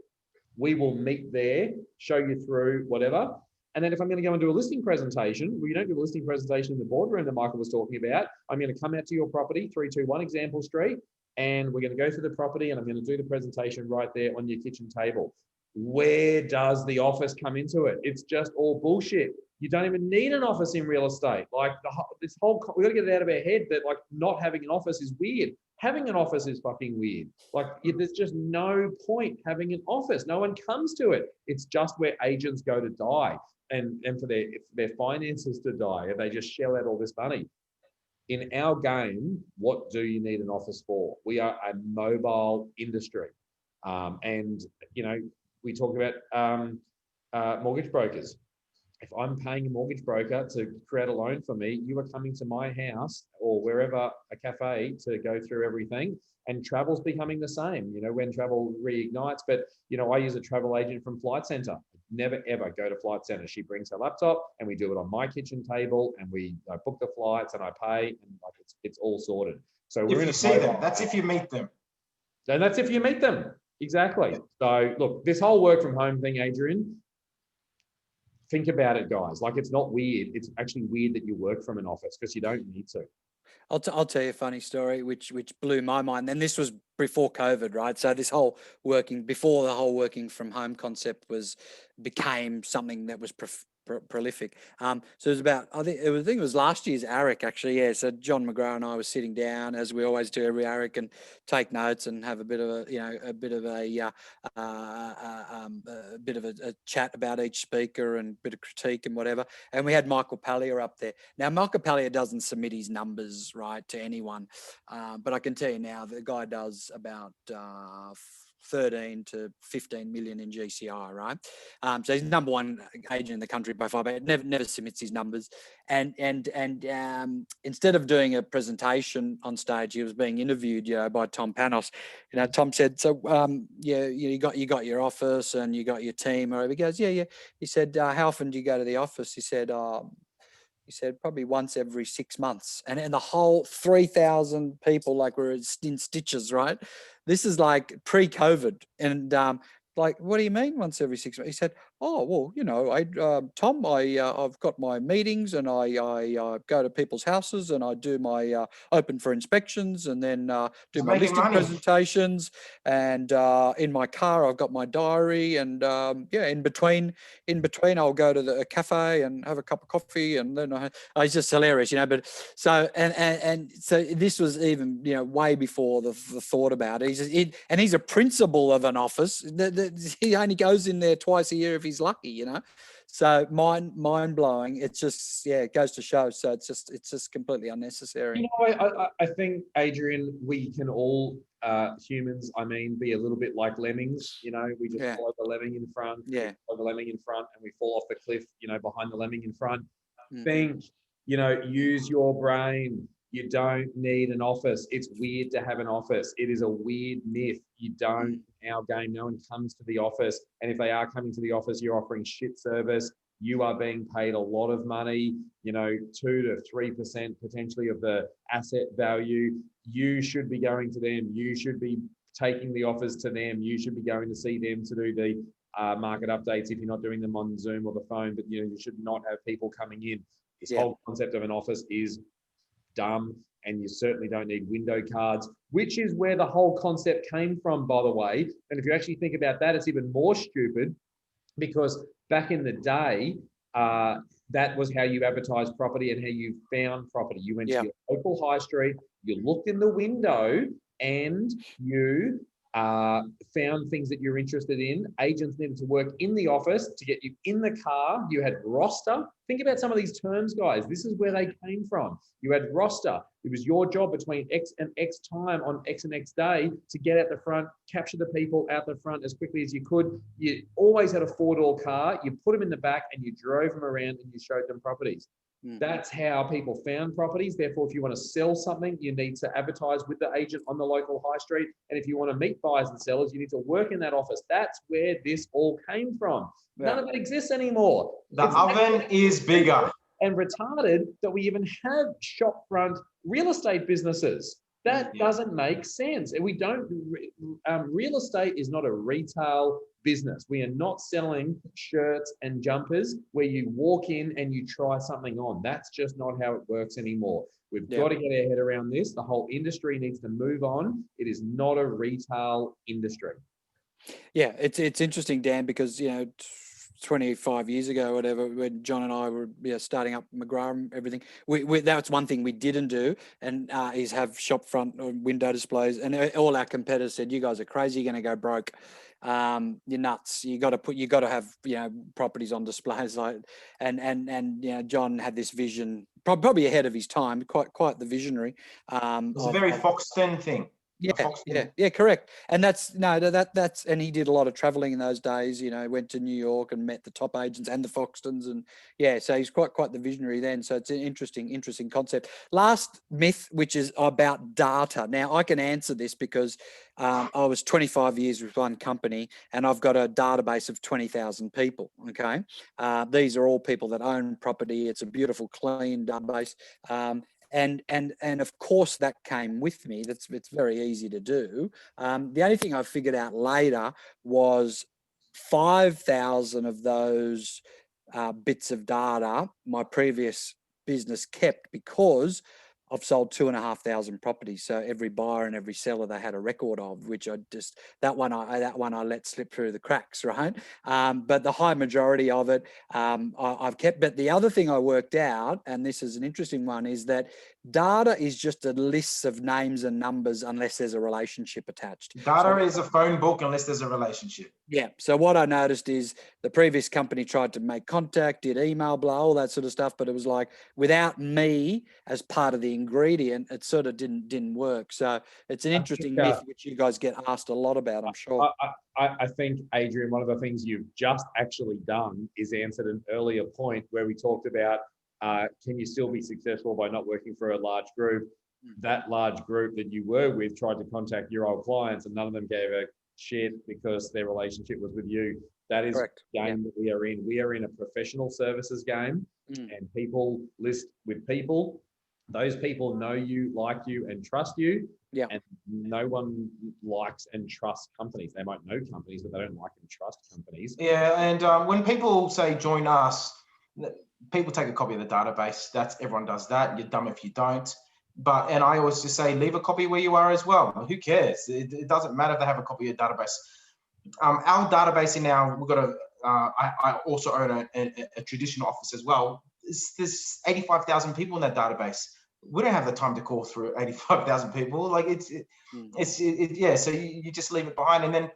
we will meet there, show you through whatever. And then if I'm going to go and do a listing presentation, well, you don't do a listing presentation in the boardroom that Michael was talking about. I'm going to come out to your property, 321 Example Street, and we're going to go through the property and I'm going to do the presentation right there on your kitchen table. Where does the office come into it? It's just all bullshit. You don't even need an office in real estate. Like we've got to get it out of our head that like not having an office is weird. Having an office is fucking weird. Like there's just no point having an office. No one comes to it. It's just where agents go to die and for their finances to die, and they just shell out all this money. In our game, what do you need an office for? We are a mobile industry. And, you know, we talk about mortgage brokers. If I'm paying a mortgage broker to create a loan for me, you are coming to my house or wherever, a cafe, to go through everything. And travel's becoming the same, you know, when travel reignites. But, you know, I use a travel agent from Flight Centre. Never, ever go to Flight Centre. She brings her laptop and we do it on my kitchen table and we book the flights and I pay and like it's all sorted. So if you see them, that's if you meet them. And that's if you meet them. Exactly. So look, this whole work from home thing, Adrian, think about it, guys. Like it's not weird. It's actually weird that you work from an office because you don't need to. I'll tell you a funny story, which blew my mind. And this was before COVID, right? So this whole before the whole working from home concept became something that was prolific. So it was about, I think it was last year's ARIC actually. Yeah. So John McGrath and I were sitting down as we always do every ARIC and take notes and have a bit of a chat about each speaker and a bit of critique and whatever. And we had Michael Pallier up there. Now, Michael Pallier doesn't submit his numbers, right, to anyone. But I can tell you now, the guy does about 13 to 15 million in GCI, right? So he's number one agent in the country by far, but never submits his numbers. And instead of doing a presentation on stage, he was being interviewed, by Tom Panos. Tom said, "So, you got your office and you got your team." Or he goes, "Yeah." He said, "How often do you go to the office?" He said, probably once every 6 months. And the whole 3,000 people were in stitches, right? This is like pre-COVID. And like, what do you mean once every 6 months? He said, Oh, well, Tom, I've got my meetings, and I go to people's houses, and I do my open for inspections, and then do He's my making listing money. presentations. And in my car, I've got my diary, and in between, I'll go to a cafe and have a cup of coffee, and then it's just hilarious, But so and so this was even way before the thought about it. And he's a principal of an office. He only goes in there twice a year if he's lucky, So mind blowing. It's just it goes to show. So it's just completely unnecessary. I think, Adrian, we can all humans, be a little bit like lemmings. We just follow the lemming in front. Yeah. Follow the lemming in front, and we fall off the cliff. Behind the lemming in front. Mm. Think. Use your brain. You don't need an office. It's weird to have an office. It is a weird myth. You don't. Our game, no one comes to the office, and if they are coming to the office, you're offering shit service. You are being paid a lot of money, 2 to 3% potentially of the asset value. You should be going to them. You should be taking the offers to them. You should be going to see them to do the market updates if you're not doing them on Zoom or the phone. But you should not have people coming in. This whole concept of an office is dumb, and you certainly don't need window cards, which is where the whole concept came from, by the way. And if you actually think about that, it's even more stupid, because back in the day, that was how you advertised property and how you found property. You went to your local high street, you looked in the window, and you found things that you're interested in. Agents needed to work in the office to get you in the car. You had roster. Think about some of these terms, guys. This is where they came from. You had roster. It was your job between X and X time on X and X day to get out the front, capture the people out the front as quickly as you could. You always had a 4-door car. You put them in the back and you drove them around and you showed them properties. That's how people found properties. Therefore, if you want to sell something, you need to advertise with the agent on the local high street. And if you want to meet buyers and sellers, you need to work in that office. That's where this all came from. None of it exists anymore. The oven is bigger. And retarded that we even have shopfront real estate businesses. That doesn't make sense. And we don't, real estate is not a retail business. We are not selling shirts and jumpers where you walk in and you try something on. That's just not how it works anymore. We've got to get our head around this. The whole industry needs to move on. It is not a retail industry. Yeah, it's interesting, Dan, because 25 years ago, whatever, when John and I were starting up McGrath and everything, that's one thing we didn't do, and is have shop front or window displays. And all our competitors said, "You guys are crazy. You're going to go broke. You're nuts. You got to have properties on displays." And John had this vision, probably ahead of his time, quite the visionary. It's a very Foxton thing. Yeah, correct. And that's and he did a lot of traveling in those days. Went to New York and met the top agents and the Foxtons, and so he's quite the visionary then. So it's an interesting concept. Last myth, which is about data. Now I can answer this because I was 25 years with one company, and I've got a database of 20,000 people. Okay, these are all people that own property. It's a beautiful, clean database. And of course that came with me. It's very easy to do. The only thing I figured out later was 5,000 of those bits of data my previous business kept, because I've sold 2,500 properties. So every buyer and every seller they had a record of, which that one I let slip through the cracks, right? But the high majority of it I've kept. But the other thing I worked out, and this is an interesting one, is that data is just a list of names and numbers unless there's a relationship attached. Data is a phone book unless there's a relationship. Yeah. So what I noticed is the previous company tried to make contact, did email, blah, all that sort of stuff, but it was like without me as part of the ingredient, it sort of didn't work. So it's an interesting myth which you guys get asked a lot about, I'm sure. I think, Adrian, one of the things you've just actually done is answered an earlier point where we talked about can you still be successful by not working for a large group? That large group that you were with tried to contact your old clients, and none of them gave a shit because their relationship was with you. That is correct. The game that we are in. We are in a professional services game, and people list with people. those people know you, like you, and trust you. Yeah. And no one likes and trusts companies. They might know companies, but they don't like and trust companies. Yeah, and when people say join us, people take a copy of the database. That's everyone does that. You're dumb if you don't. And I always just say leave a copy where you are as well. Who cares? It doesn't matter if they have a copy of your database. Our database we've got I also own a traditional office as well. There's 85,000 people in that database. We don't have the time to call through 85,000 people. Like yeah. So you just leave it behind. And then,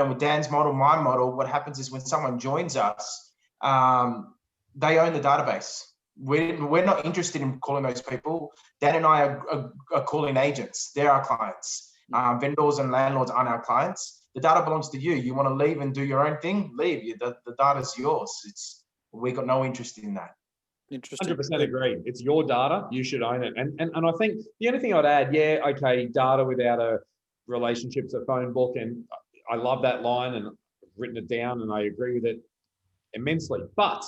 with Dan's model, my model, what happens is when someone joins us, they own the database. We're not interested in calling those people. Dan and I are calling agents. They're our clients. Vendors and landlords aren't our clients. The data belongs to you. You want to leave and do your own thing? Leave. The data's yours. We got no interest in that. Interesting. 100% agree. It's your data. You should own it. And I think the only thing I'd add, data without a relationship's a phone book. And I love that line and I've written it down and I agree with it immensely. But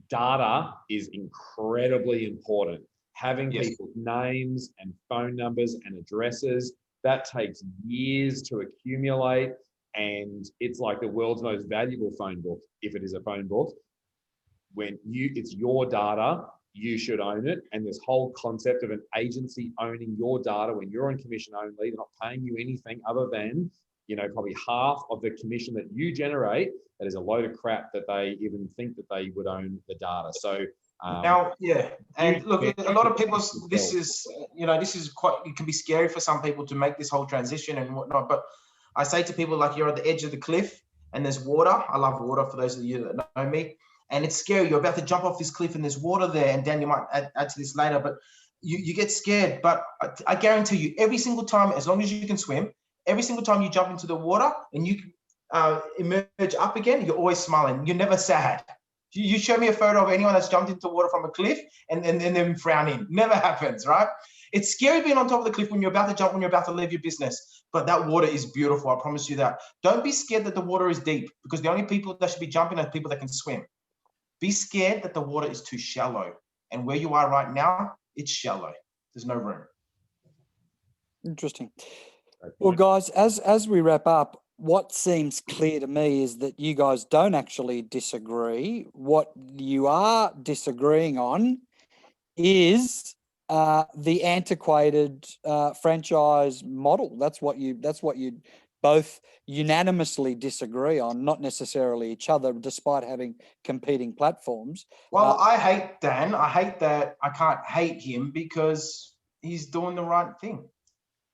data is incredibly important. Having people's names and phone numbers and addresses, that takes years to accumulate. And it's like the world's most valuable phone book, if it is a phone book. It's your data, you should own it. And this whole concept of an agency owning your data when you're on commission only, they're not paying you anything other than, probably half of the commission that you generate. That is a load of crap that they even think that they would own the data. So and look, a lot of people, this is quite, it can be scary for some people to make this whole transition and whatnot. But I say to people, like, you're at the edge of the cliff and there's water. I love water, for those of you that know me. And it's scary. You're about to jump off this cliff and there's water there. And Dan, you might add to this later, but you get scared. But I guarantee you, every single time, as long as you can swim, every single time you jump into the water and you emerge up again, you're always smiling. You're never sad. You show me a photo of anyone that's jumped into water from a cliff and then frowning. Never happens, right? It's scary being on top of the cliff when you're about to jump, when you're about to leave your business. But that water is beautiful. I promise you that. Don't be scared that the water is deep, because the only people that should be jumping are people that can swim. Be scared that the water is too shallow. And where you are right now, it's shallow. There's no room. Interesting. Well, guys, as we wrap up, what seems clear to me is that you guys don't actually disagree. What you are disagreeing on is the antiquated franchise model. That's what you both unanimously disagree on, not necessarily each other, despite having competing platforms. Well, I hate Dan. I hate that. I can't hate him because he's doing the right thing.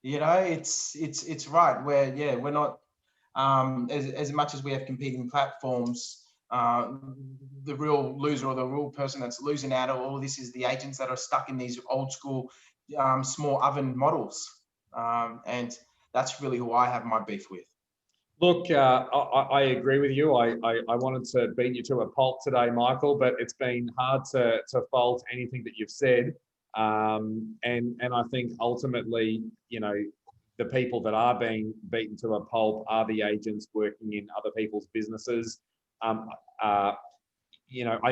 It's right. We're not, as much as we have competing platforms, the real loser or the real person that's losing out of all this is the agents that are stuck in these old school, small oven models. And that's really who I have my beef with. Look, I agree with you. I wanted to beat you to a pulp today, Michael, but it's been hard to fault anything that you've said. And I think ultimately, the people that are being beaten to a pulp are the agents working in other people's businesses. I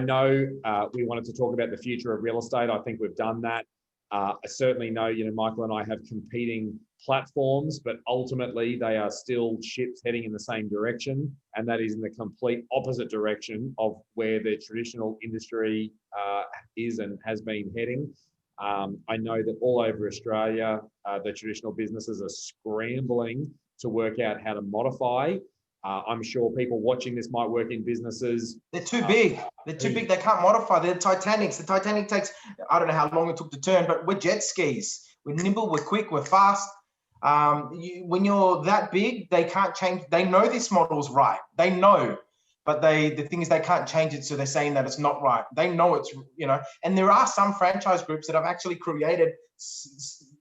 know we wanted to talk about the future of real estate. I think we've done that. I certainly know, Michael and I have competing platforms, but ultimately they are still ships heading in the same direction, and that is in the complete opposite direction of where the traditional industry is and has been heading. I know that all over Australia, the traditional businesses are scrambling to work out how to modify. I'm sure people watching this might work in businesses. They're too big. They're too big. They can't modify. They're Titanics. The Titanic takes, I don't know how long it took to turn, but we're jet skis. We're nimble, we're quick, we're fast. When you're that big, they can't change. They know this model's right. They know. But the thing is, they can't change it, so they're saying that it's not right. They know it's, and there are some franchise groups that have actually created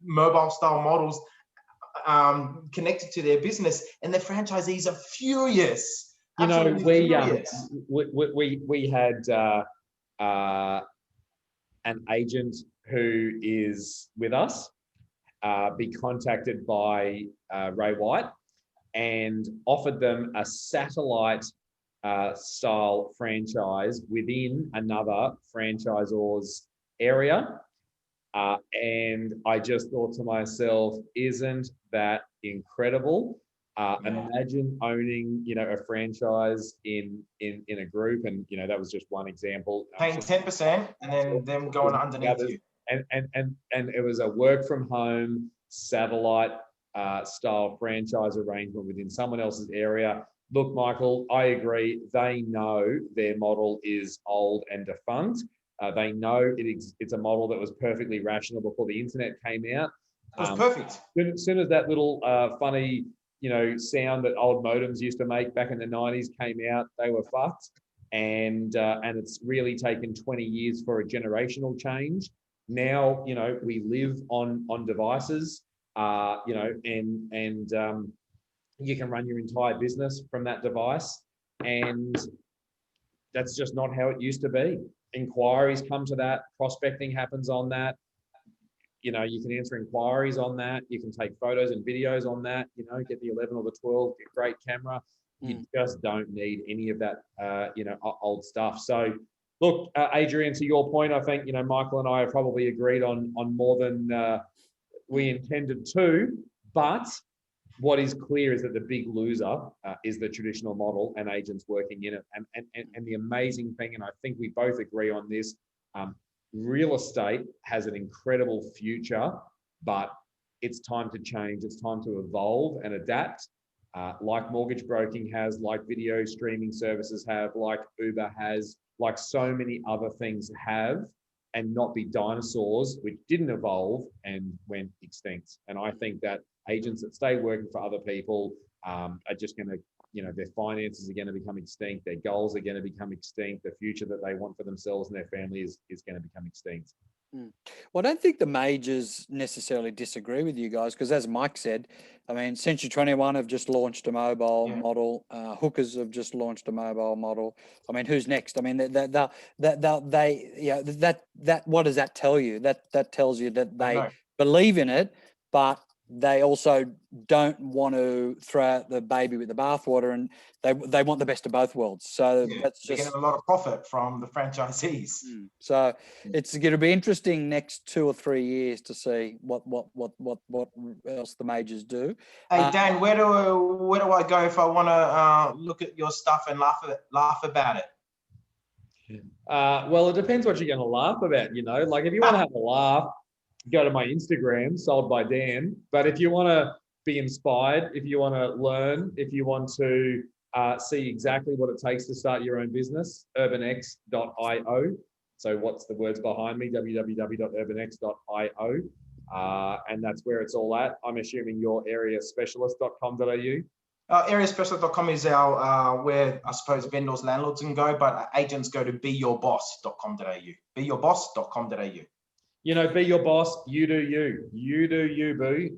mobile style models connected to their business, and the franchisees are furious. We had an agent who is with us be contacted by Ray White and offered them a satellite style franchise within another franchisor's area. And I just thought to myself, isn't that incredible? Imagine owning, a franchise in a group, and that was just one example. Paying 10% and then them going underneath you. And it was a work from home satellite style franchise arrangement within someone else's area. Look, Michael, I agree. They know their model is old and defunct. They know it's a model that was perfectly rational before the internet came out. It was perfect. As soon as that little funny, sound that old modems used to make back in the 90s came out, they were fucked. And it's really taken 20 years for a generational change. Now, we live on devices, and you can run your entire business from that device. And that's just not how it used to be. Inquiries come to that. Prospecting happens on that. You can answer inquiries on that. You can take photos and videos on that. Get the 11 or the 12, get a great camera. You just don't need any of that, old stuff. So, look, Adrian, to your point, I think, Michael and I have probably agreed on more than we intended to. But what is clear is that the big loser is the traditional model and agents working in it. And the amazing thing, and I think we both agree on this, real estate has an incredible future, but it's time to change. It's time to evolve and adapt, like mortgage broking has, like video streaming services have, like Uber has, like so many other things have, and not be dinosaurs which didn't evolve and went extinct. And I think that agents that stay working for other people are just going to, their finances are going to become extinct. Their goals are going to become extinct. The future that they want for themselves and their family is going to become extinct. Well, I don't think the majors necessarily disagree with you guys, because as Mike said, I mean, Century 21 have just launched a mobile model. Hookers have just launched a mobile model. I mean, who's next? I mean, what does that tell you? That tells you that they believe in it, but they also don't want to throw out the baby with the bathwater, and they want the best of both worlds. So that's just getting a lot of profit from the franchisees. So it's going to be interesting next 2 or 3 years to see what else the majors do. Hey Dan, where do I go if I want to look at your stuff and laugh about it? Well, it depends what you're going to laugh about. Like if you want to have a laugh, go to my Instagram, Sold by Dan. But if you want to be inspired, if you want to learn, if you want to see exactly what it takes to start your own business, UrbanX.io. So what's the words behind me? www.urbanx.io. And that's where it's all at. I'm assuming your areaspecialist.com.au. Areaspecialist.com is our where I suppose vendors, landlords can go, but agents go to beyourboss.com.au. Beyourboss.com.au. Be your boss. You do you. You do you, boo.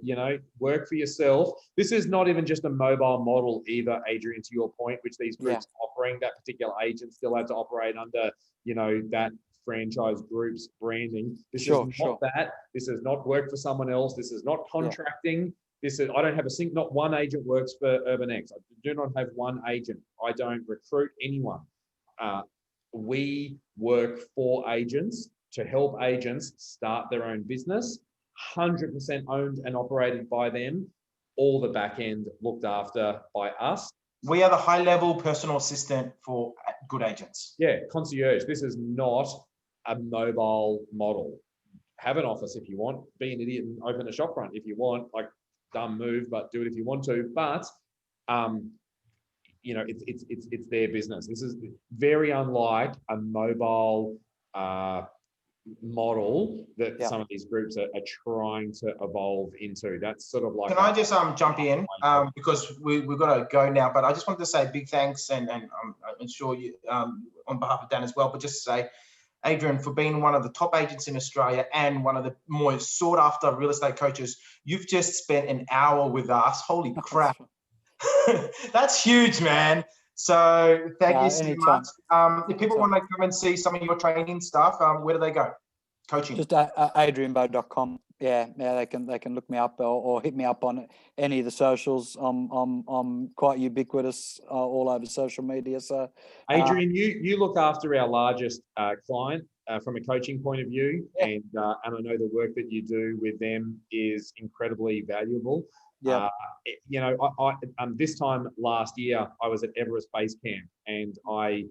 Work for yourself. This is not even just a mobile model either, Adrian, to your point, which these groups are offering. That particular agent still had to operate under, that franchise group's branding. This is not that. This is not work for someone else. This is not contracting. This is, I don't have not one agent works for UrbanX. I do not have one agent. I don't recruit anyone. We work for agents to help agents start their own business, 100% owned and operated by them, all the back end looked after by us. We are the high-level personal assistant for good agents. Yeah, concierge. This is not a mobile model. Have an office if you want. Be an idiot and open a shopfront if you want. Like, dumb move, but do it if you want to. But it's their business. This is very unlike a mobile model that some of these groups are trying to evolve into. That's sort of like. Can I just jump in because we've got to go now, but I just wanted to say big thanks and I'm sure you on behalf of Dan as well, but just to say, Adrian, for being one of the top agents in Australia and one of the more sought after real estate coaches. You've just spent an hour with us. Holy crap. That's huge, man. So thank you so much. If people want to come and see some of your training stuff, where do they go? Coaching. Just adrianbo.com. Yeah, they can look me up or hit me up on any of the socials. I'm quite ubiquitous all over social media. So Adrian, you look after our largest client, from a coaching point of view, and I know the work that you do with them is incredibly valuable. Yeah. You know, this time last year, I was at Everest Base Camp, and I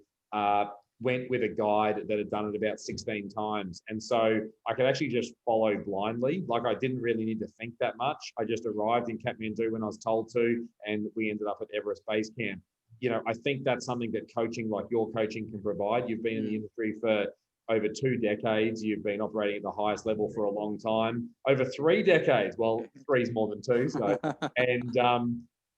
went with a guide that had done it about 16 times. And so I could actually just follow blindly. Like, I didn't really need to think that much. I just arrived in Kathmandu when I was told to, and we ended up at Everest Base Camp. You know, I think that's something that coaching like your coaching can provide. You've been in the industry for over 2 decades. You've been operating at the highest level for a long time. Over 3 decades. Well, 3 is more than 2. So,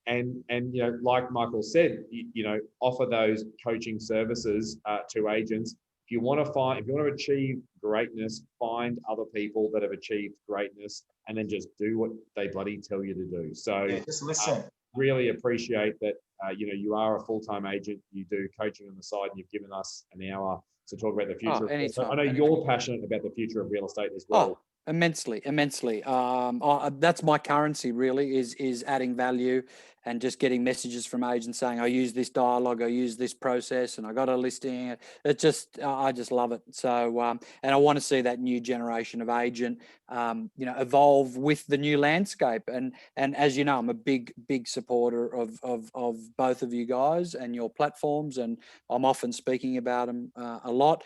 and you know, like Michael said, you know, offer those coaching services to agents. If you want to achieve greatness, find other people that have achieved greatness, and then just do what they bloody tell you to do. So just listen. Really appreciate that. You know, you are a full-time agent. You do coaching on the side, and you've given us an hour to talk about the future. Anytime, I know you're passionate about the future of real estate as well. Immensely. That's my currency, really, is adding value and just getting messages from agents saying, I use this dialogue, I use this process, and I got a listing. I just love it. So, and I want to see that new generation of agent, you know, evolve with the new landscape. And as you know, I'm a big supporter of both of you guys and your platforms, and I'm often speaking about them a lot.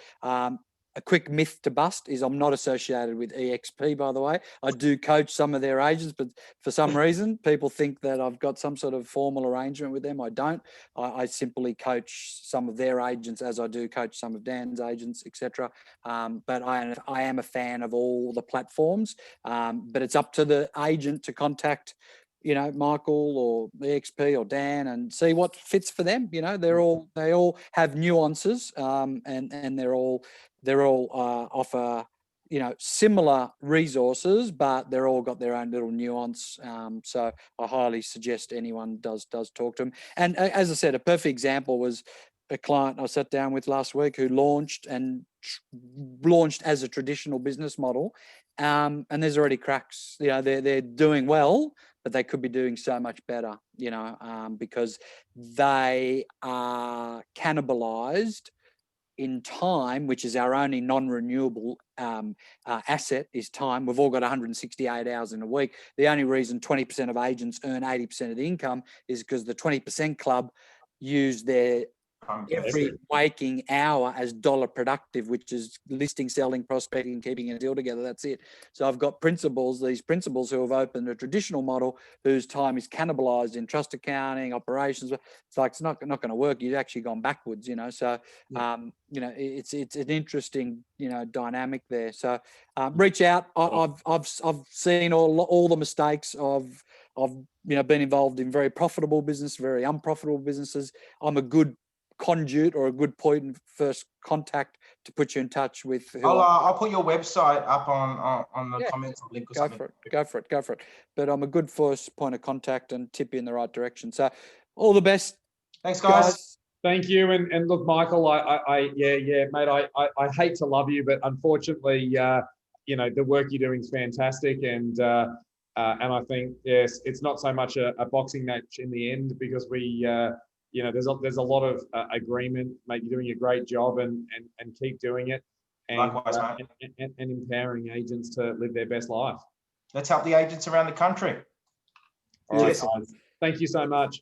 A quick myth to bust is I'm not associated with EXP, by the way. I do coach some of their agents, but for some reason, people think that I've got some sort of formal arrangement with them. I don't. I simply coach some of their agents as I do coach some of Dan's agents, etc. But I am a fan of all the platforms, but it's up to the agent to contact, you know, Michael or EXP or Dan and see what fits for them. You know, they all have nuances, and they're all offer, you know, similar resources, but they're all got their own little nuance. So I highly suggest anyone does talk to them. And as I said, a perfect example was a client I sat down with last week who launched as a traditional business model. And there's already cracks. You know, they're doing well, but they could be doing so much better, you know, because they are cannibalized in time, which is our only non-renewable asset, is time. We've all got 168 hours in a week. The only reason 20% of agents earn 80% of the income is because the 20% club use their every waking hour as dollar productive, which is listing, selling, prospecting, keeping a deal together. That's it. So I've got these principals who have opened a traditional model whose time is cannibalized in trust accounting, operations. It's like, it's not going to work. You've actually gone backwards, you know. So, you know, it's an interesting, you know, dynamic there. So reach out. I've seen all the mistakes of you know, been involved in very profitable business, very unprofitable businesses. I'm a good conduit or a good point of first contact to put you in touch with. I'll put your website up on the comments or link or something. Go for it. But I'm a good first point of contact and tip you in the right direction. So all the best. Thanks, guys. Thank you. And look, Michael, mate, I hate to love you, but unfortunately, you know, the work you're doing is fantastic. And I think, yes, it's not so much a boxing match in the end, because we, you know, there's a lot of agreement, mate. You're doing a great job, and keep doing it. And, likewise, mate. And empowering agents to live their best life. Let's help the agents around the country. All right, guys. Thank you so much.